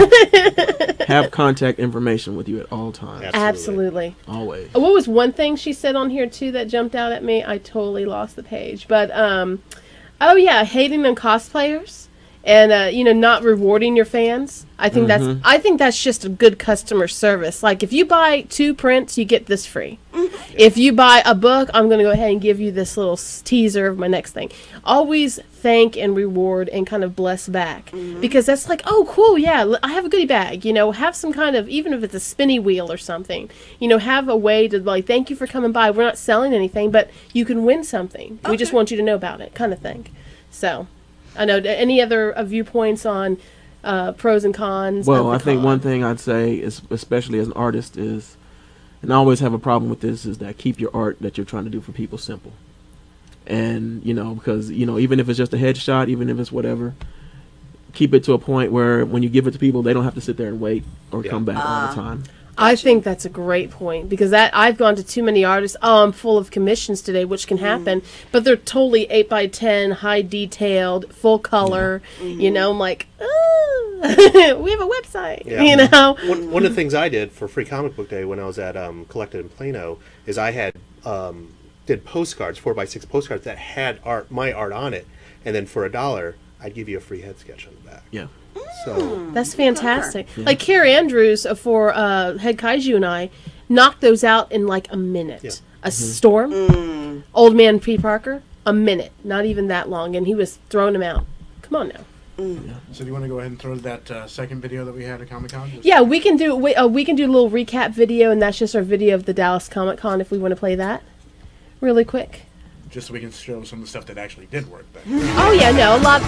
Have contact information with you at all times.
Absolutely.
Always.
What was one thing she said on here, too, that jumped out at me? I totally lost the page. But, hating on cosplayers and you know, not rewarding your fans. I think that's just a good customer service. Like, if you buy 2 prints, you get this free. If you buy a book, I'm going to go ahead and give you this little teaser of my next thing. Always thank and reward and kind of bless back, because that's like, oh, cool, yeah, I have a goodie bag. You know, have some kind of, even if it's a spinny wheel or something, you know, have a way to, like, thank you for coming by. We're not selling anything, but you can win something. We just want you to know about it, kind of thing. So, I know, any other viewpoints on pros and cons?
Well, I think one thing I'd say, is, especially as an artist, is, and I always have a problem with this, is that keep your art that you're trying to do for people simple. And, you know, because, you know, even if it's just a headshot, even if it's whatever, keep it to a point where when you give it to people, they don't have to sit there and wait or come back all the time.
I think that's a great point, because that I've gone to too many artists. Oh, I'm full of commissions today, which can happen, but they're totally 8x10, high detailed, full color. You know, I'm like, we have a website. You know,
one of the things I did for Free Comic Book Day when I was at Collected in Plano is I had did postcards, 4x6 postcards that had my art on it, and then for $1, I'd give you a free head sketch on the back.
Yeah.
So
that's fantastic. Like Carrie Andrews for Head Kaiju and I knocked those out in like a minute. A Storm, Old Man P. Parker, a minute, not even that long, and he was throwing them out. Come on now.
So do you want to go ahead and throw that second video that we had at Comic-Con?
Yeah, we can do we can do a little recap video, and that's just our video of the Dallas Comic Con if we want to play that really quick.
Just so we can show some of the stuff that actually did work then.
Oh yeah, no, a lot.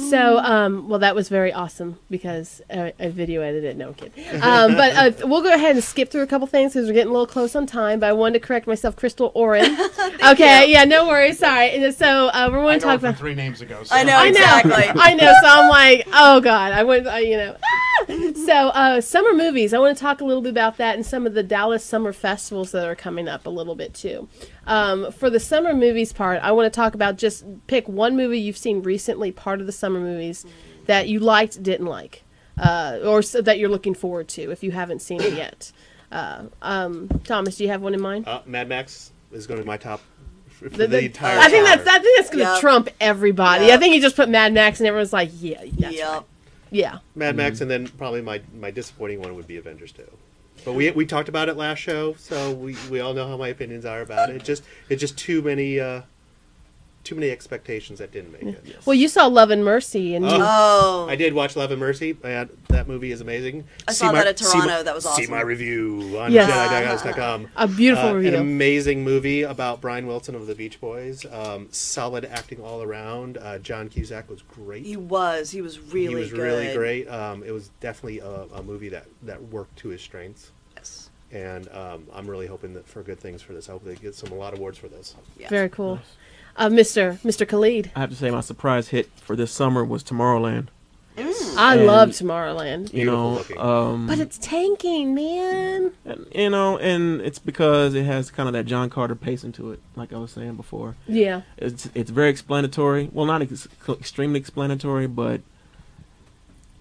So, well, that was very awesome because I video edited it. No, I'm kidding. But we'll go ahead and skip through a couple things because we're getting a little close on time. But I wanted to correct myself, Crystal Orren. Okay, yeah, no worries. Sorry. And so we're going to talk about
3 names ago. So.
I know exactly.
I know. So I'm like, oh god, I went. You know. So summer movies. I want to talk a little bit about that and some of the Dallas summer festivals that are coming up a little bit too. For the summer movies part, I want to talk about just pick one movie you've seen recently, part of the summer movies that you liked, didn't like, or so that you're looking forward to if you haven't seen it yet. Thomas, do you have one in mind?
Mad Max is going to be my top for the entire.
I think that's going to trump everybody.
Yep.
I think you just put Mad Max and everyone's like, yeah, that's right. Yeah.
Mad Max, and then probably my disappointing one would be Avengers 2. But we talked about it last show, so we all know how my opinions are about it. It's just too many expectations that didn't make it.
Yes. Well, you saw Love and Mercy, and
I did watch Love and Mercy. That movie is amazing.
I saw that at Toronto. That was awesome.
See my review on
Yes.
Jedigoddess.com.
A beautiful review.
An amazing movie about Brian Wilson of the Beach Boys. Solid acting all around. John Cusack was great.
He was really good.
Really great. It was definitely a movie that worked to his strengths.
Yes.
And I'm really hoping for good things for this. I hope they get a lot of awards for this.
Yeah.
Very cool. Mr. Khalid.
I have to say my surprise hit for this summer was Tomorrowland.
I love Tomorrowland.
You know,
but it's tanking, man.
And it's because it has kind of that John Carter pacing to it, like I was saying before.
Yeah.
It's very explanatory. Well, not extremely explanatory, but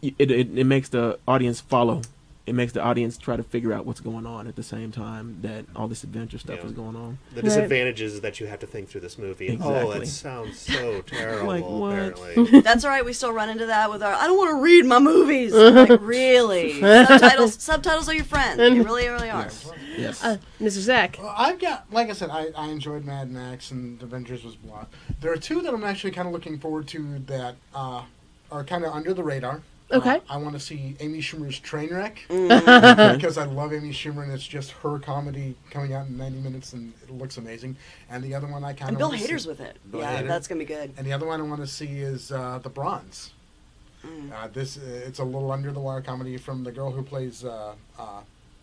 it makes the audience follow it makes the audience try to figure out what's going on at the same time that all this adventure stuff
Yeah.
is going on.
The disadvantage is that you have to think through this movie. Oh,
Exactly.
that sounds so terrible.
Like, what?
Apparently,
That's all right. We still run into that with our. I don't want to read my movies. Like really, subtitles are your friend. They really, really are.
Yes.
Mr. Zach.
Well, I've got, like I said, I enjoyed Mad Max and Avengers was blah. There are two that I'm actually kind of looking forward to that are kind of under the radar.
Okay.
I want to see Amy Schumer's Trainwreck because I love Amy Schumer and it's just her comedy coming out in 90 minutes and it looks amazing. And the other one I kind
And
of
Bill Hader's with it.
Bill
Yeah,
Hader.
that's gonna be good.
And the other one I want to see is The Bronze. It's a little under the wire comedy from the girl who plays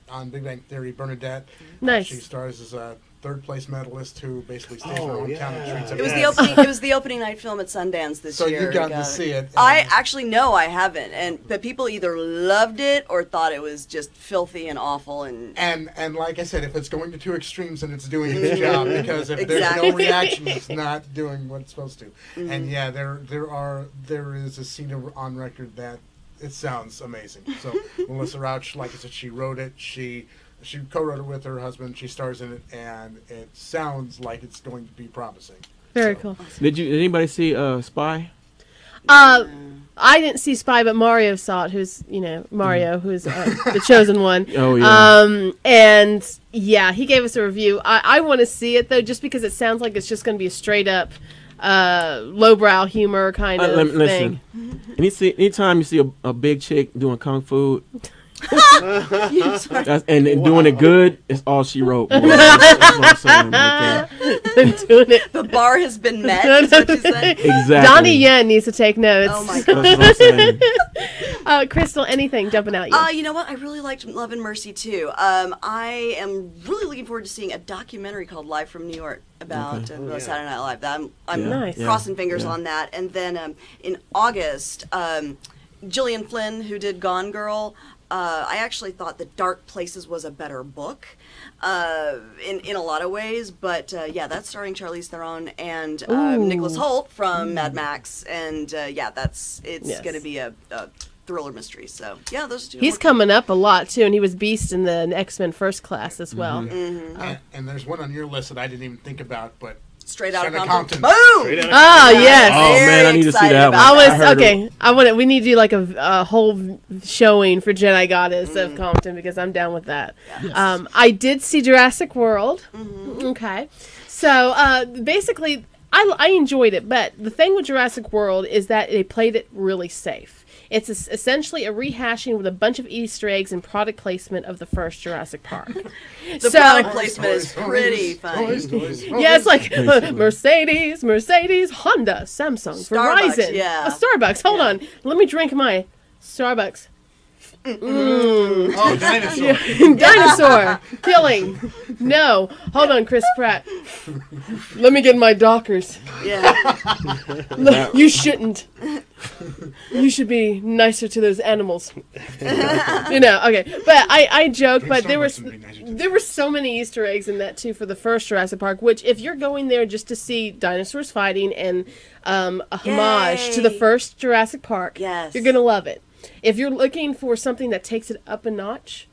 on Big Bang Theory, Bernadette.
Nice.
She stars as a third place medalist who basically stays in her own town and treats
It was
everyone.
the opening night film at Sundance this
So
year.
you got to see it.
I actually no, I haven't, but people either loved it or thought it was just filthy and awful. And
like I said, if it's going to two extremes, then it's doing its job because if there's
Exactly.
no reaction, it's not doing what it's supposed to. And yeah, there is a scene on record that it sounds amazing. So Melissa Rauch, like I said, she wrote it. She co-wrote it with her husband. She stars in it, and it sounds like it's going to be promising.
Very
So,
cool.
Did anybody see Spy?
I didn't see Spy, but Mario saw it. Who's Mario, who's the chosen one.
Oh yeah.
And yeah, he gave us a review. I want to see it though, just because it sounds like it's just going to be a straight up lowbrow humor kind of
Listen,
thing.
anytime you see a big chick doing kung fu
Sorry.
and doing it good, it's all she wrote. Boy. That's what I'm saying right there.
Doing it.
The bar has been met. Is what you said.
Exactly.
Donnie Yen needs to take notes.
Oh my
That's
god.
what I'm saying.
Crystal, anything jumping out you?
You know what? I really liked Love and Mercy too. I am really looking forward to seeing a documentary called Live from New York about Saturday Night Live. I'm
Yeah.
Nice.
crossing fingers
Yeah.
on that. And then in August, Gillian Flynn, who did Gone Girl. I actually thought that Dark Places was a better book in a lot of ways, but yeah, that's starring Charlize Theron and Nicholas Hoult from Mad Max, and yeah, it's
Yes.
going to be a thriller mystery. So yeah, those two.
He's coming up a lot too, and he was Beast in the X-Men First Class as well.
and there's one on your list that I didn't even think about, but
Straight Out of
Straight
Compton.
Outta
Boom!
Straight Outta
Oh yes.
Oh man, I need to see that one.
I
heard it.
We need to do like a whole showing for Jedigoddess of Compton because I'm down with that.
Yes.
I did see Jurassic World. Okay, so basically, I enjoyed it, but the thing with Jurassic World is that they played it really safe. It's essentially a rehashing with a bunch of Easter eggs and product placement of the first Jurassic Park.
The product placement is pretty funny.
Yeah, it's like Mercedes, Honda, Samsung,
Starbucks,
Verizon.
yeah.
Starbucks. Hold on. Let me drink my Starbucks.
Oh, dinosaur.
Dinosaur. Killing. No. Hold on, Chris Pratt. Let me get my Dockers.
Yeah.
Look, you shouldn't. You should be nicer to those animals. Okay. But I joke, but there were so many Easter eggs in that too for the first Jurassic Park, which if you're going there just to see dinosaurs fighting and a homage to the
Yay.
first Jurassic Park,
Yes.
you're going to love it. If you're looking for something that takes it up a notch,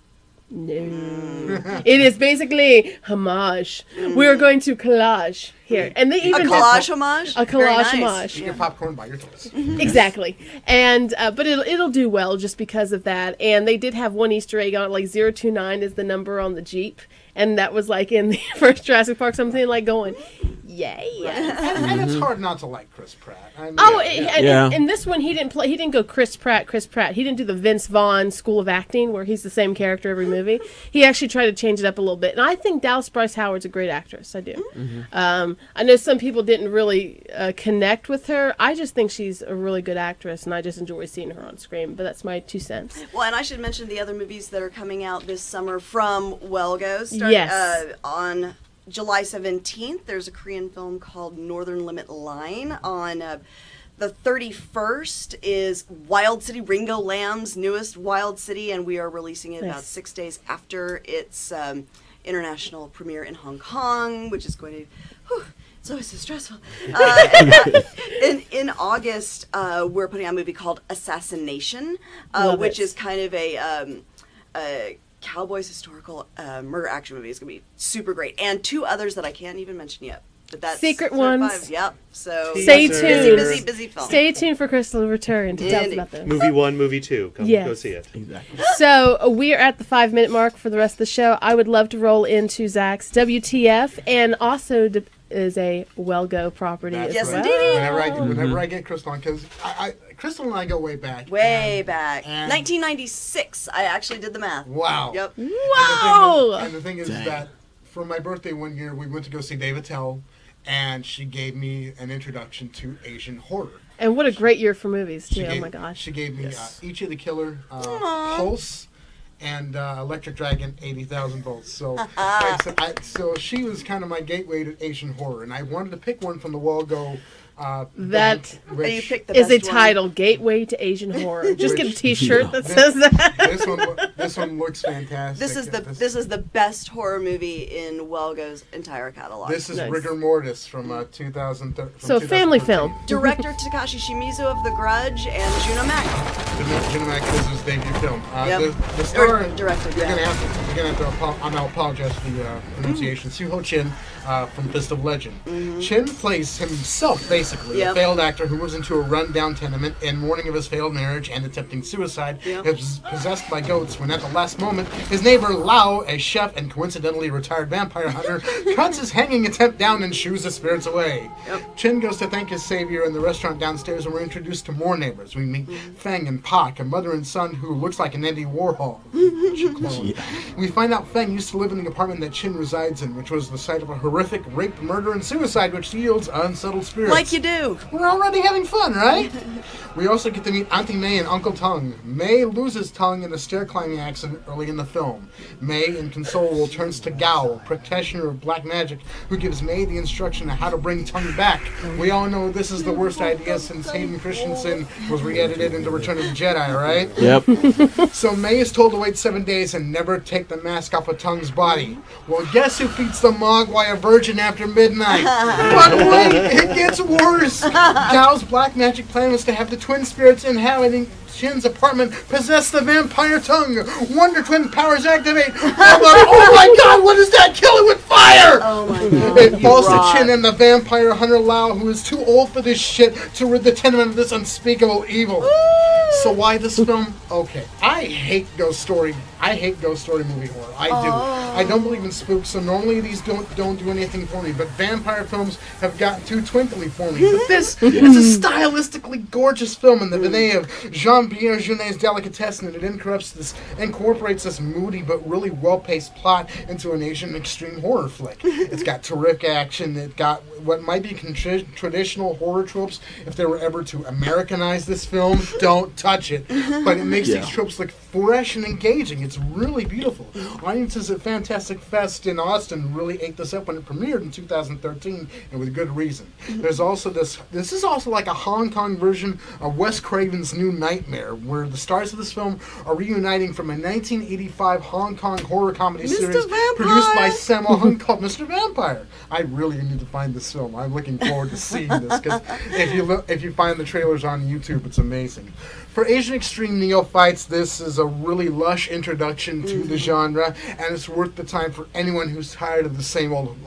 no. It is basically homage. We're going to collage here. And they
A
even
collage homage?
A
Very
collage
nice.
homage.
You get popcorn by your toys.
Exactly. And but it'll do well just because of that. And they did have one Easter egg on it, like 029 is the number on the Jeep. And that was like in the first Jurassic Park, something like going, yay.
And it's hard not to like Chris Pratt. I mean,
Oh,
Yeah.
and this one he didn't go Chris Pratt. He didn't do the Vince Vaughn School of Acting where he's the same character every movie. He actually tried to change it up a little bit. And I think Dallas Bryce Howard's a great actress. I do. I know some people didn't really connect with her. I just think she's a really good actress, and I just enjoy seeing her on screen. But that's my 2 cents.
Well, and I should mention the other movies that are coming out this summer from Welgo.
Yes.
On July 17th, there's a Korean film called Northern Limit Line. On the 31st is Wild City, Ringo Lamb's newest Wild City, and we are releasing it about
Nice.
6 days after its international premiere in Hong Kong, which is going to... Whew, it's always so stressful. In August, we're putting out a movie called Assassination,
Love
which
it.
is kind of Cowboys historical murder action movie. It's going to be super great. And 2 others that I can't even mention yet. But that's
Secret ones.
5. Yep. So
Stay tuned.
Busy film.
Stay tuned for Crystal return to tell us about them.
Movie 1, movie 2. Come
Yes.
go see it.
Exactly.
So we are at the 5-minute mark for the rest of the show. I would love to roll into Zach's WTF, and also is a Well Go property
That's
as
Yes,
well.
indeed.
Whenever I get Crystal on, because Crystal and I go way back.
Way
and-
back.
and-
1996. I actually did the math.
Wow.
Yep.
Wow!
And the thing is
Dang.
that for my birthday one year, we went to go see David Tell, and she gave me an introduction to Asian horror.
And what a great year for movies, too.
She
Oh
gave,
my gosh.
She gave me
Yes.
Ichi the Killer, Pulse, and Electric Dragon 80,000 Volts. So, so she was kind of my gateway to Asian horror, and I wanted to pick one from the Walgo.
That
And you picked the
is a
best one.
title, Gateway to Asian Horror. Just get a
Which-
T-shirt
Yeah.
that says that.
This one looks fantastic.
This is the best horror movie in Welgo's entire catalog.
This is
Nice.
Rigor Mortis from 2013.
So a family film.
Director Takashi Shimizu of The Grudge and Juno Mack.
Jim Mack is his debut film.
Yep.
The star
Directed,
You're
yeah.
gonna have to. I'll apologize for the pronunciation. Suho Chin from Fist of Legend. Chin plays himself basically,
Yep.
a failed actor who moves into a rundown tenement in mourning of his failed marriage and attempting suicide.
Yep.
Is possessed by goats when at the last moment his neighbor Lao, a chef and coincidentally retired vampire hunter, cuts his hanging attempt down and shoos the spirits away.
Yep.
Chin goes to thank his savior in the restaurant downstairs, and we're introduced to more neighbors. We meet Feng and Pak, a mother and son who looks like an Andy Warhol. We find out Feng used to live in the apartment that Chin resides in, which was the site of a horrific rape, murder, and suicide, which yields unsettled spirits.
Like you do.
We're already having fun, right? We also get to meet Auntie May and Uncle Tung. May loses Tung in a stair climbing accident early in the film. May, inconsolable, turns to Gao, a practitioner of black magic, who gives May the instruction on how to bring Tung back. We all know this is the worst idea since Hayden Christensen was re-edited into Return of the Jedi, right?
Yep.
So May is told to wait 7 days and never take the mask off of Tung's body. Well, guess who feeds the Mogwai a virgin after midnight? But wait, it gets worse. Gao's black magic plan was to have the twin spirits inhabiting Chin's apartment possess the vampire tongue. Wonder Twin powers activate. Oh my god, what is that? Kill it with fire!
Oh my god.
It falls to Chin and the vampire hunter Lao, who is too old for this shit, to rid the tenement of this unspeakable evil. So why this film? Okay, I hate ghost story movie horror. I do. I don't believe in spooks, so normally these don't do anything for me. But vampire films have gotten too twinkly for me. But this is a stylistically gorgeous film in the vein of Jean-Pierre Jeunet's delicatessen, and it incorporates this moody but really well-paced plot into an Asian extreme horror flick. It's got terrific action. It got what might be traditional horror tropes. If they were ever to Americanize this film, don't touch it. But it makes these tropes look fresh and engaging. It's really beautiful. Audiences at Fantastic Fest in Austin really ate this up when it premiered in 2013, and with good reason. There's also this is also like a Hong Kong version of Wes Craven's New Nightmare, where the stars of this film are reuniting from a 1985 Hong Kong horror comedy series produced by Sammo Hung called Mr. Vampire. I really need to find this film. I'm looking forward to seeing this, because if you find the trailers on YouTube, it's amazing. For Asian extreme neophytes, this is a really lush introduction to the genre, and it's worth the time for anyone who's tired of the same old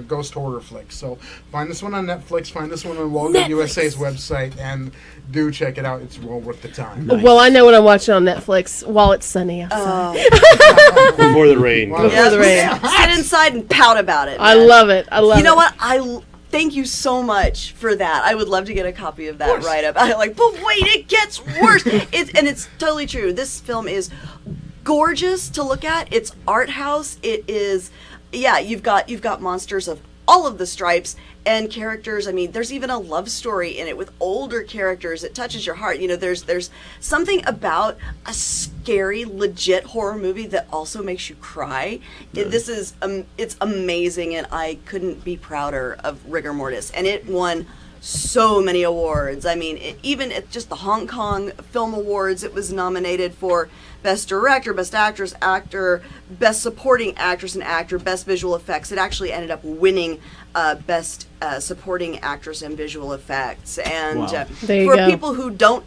ghost horror flicks. So find this one on Netflix, find this one on Waldo USA's website, and do check it out. It's well worth the time.
Nice.
Well, I know what I'm watching on Netflix while it's sunny outside.
Before the rain.
Wow.
Before the rain.
Sit inside and pout about it.
I
man.
love it. I love it.
You know what? Thank you so much for that. I would love to get a copy of that write-up. I'm like, but wait, it gets worse. It's totally true. This film is gorgeous to look at. It's art house. It is, yeah. You've got monsters of all of the stripes and characters. I mean, there's even a love story in it with older characters. It touches your heart. You know, there's something about a scary, legit horror movie that also makes you cry. This is it's amazing, and I couldn't be prouder of Rigor Mortis. And it won so many awards. I mean, even at just the Hong Kong Film Awards, it was nominated for Best Director, Best Actress, Actor, Best Supporting Actress and Actor, Best Visual Effects. It actually ended up winning Best Supporting Actress in Visual Effects. And
Wow.
There you
for
go.
people who don't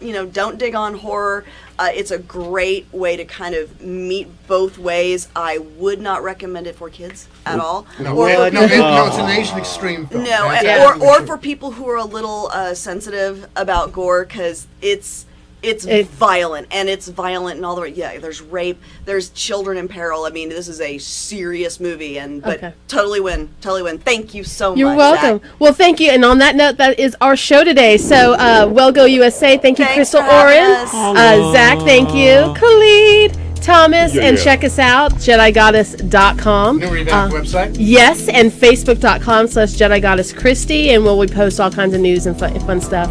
dig on horror, it's a great way to kind of meet both ways. I would not recommend it for kids at all.
No,
Or for
no,
people-
no, it's an Asian extreme film.
no,
That's
Yeah.
or for people who are a little sensitive about gore, because it's violent, and it's violent in all the way. Yeah, there's rape, there's children in peril. I mean, this is a serious movie, but
Okay.
totally win. Thank you so much.
You're welcome.
Zach.
Well, thank you. And on that note, that is our show today. So, Well Go USA. Thank you,
Thanks
Crystal
for having
Orren.
us.
Zach, thank you. Khalid, Thomas,
Yeah,
and
yeah.
check us out, Jedigoddess.com.
New revamped website.
Yes, and Facebook.com/Jedigoddess Christy, and where we post all kinds of news and fun stuff.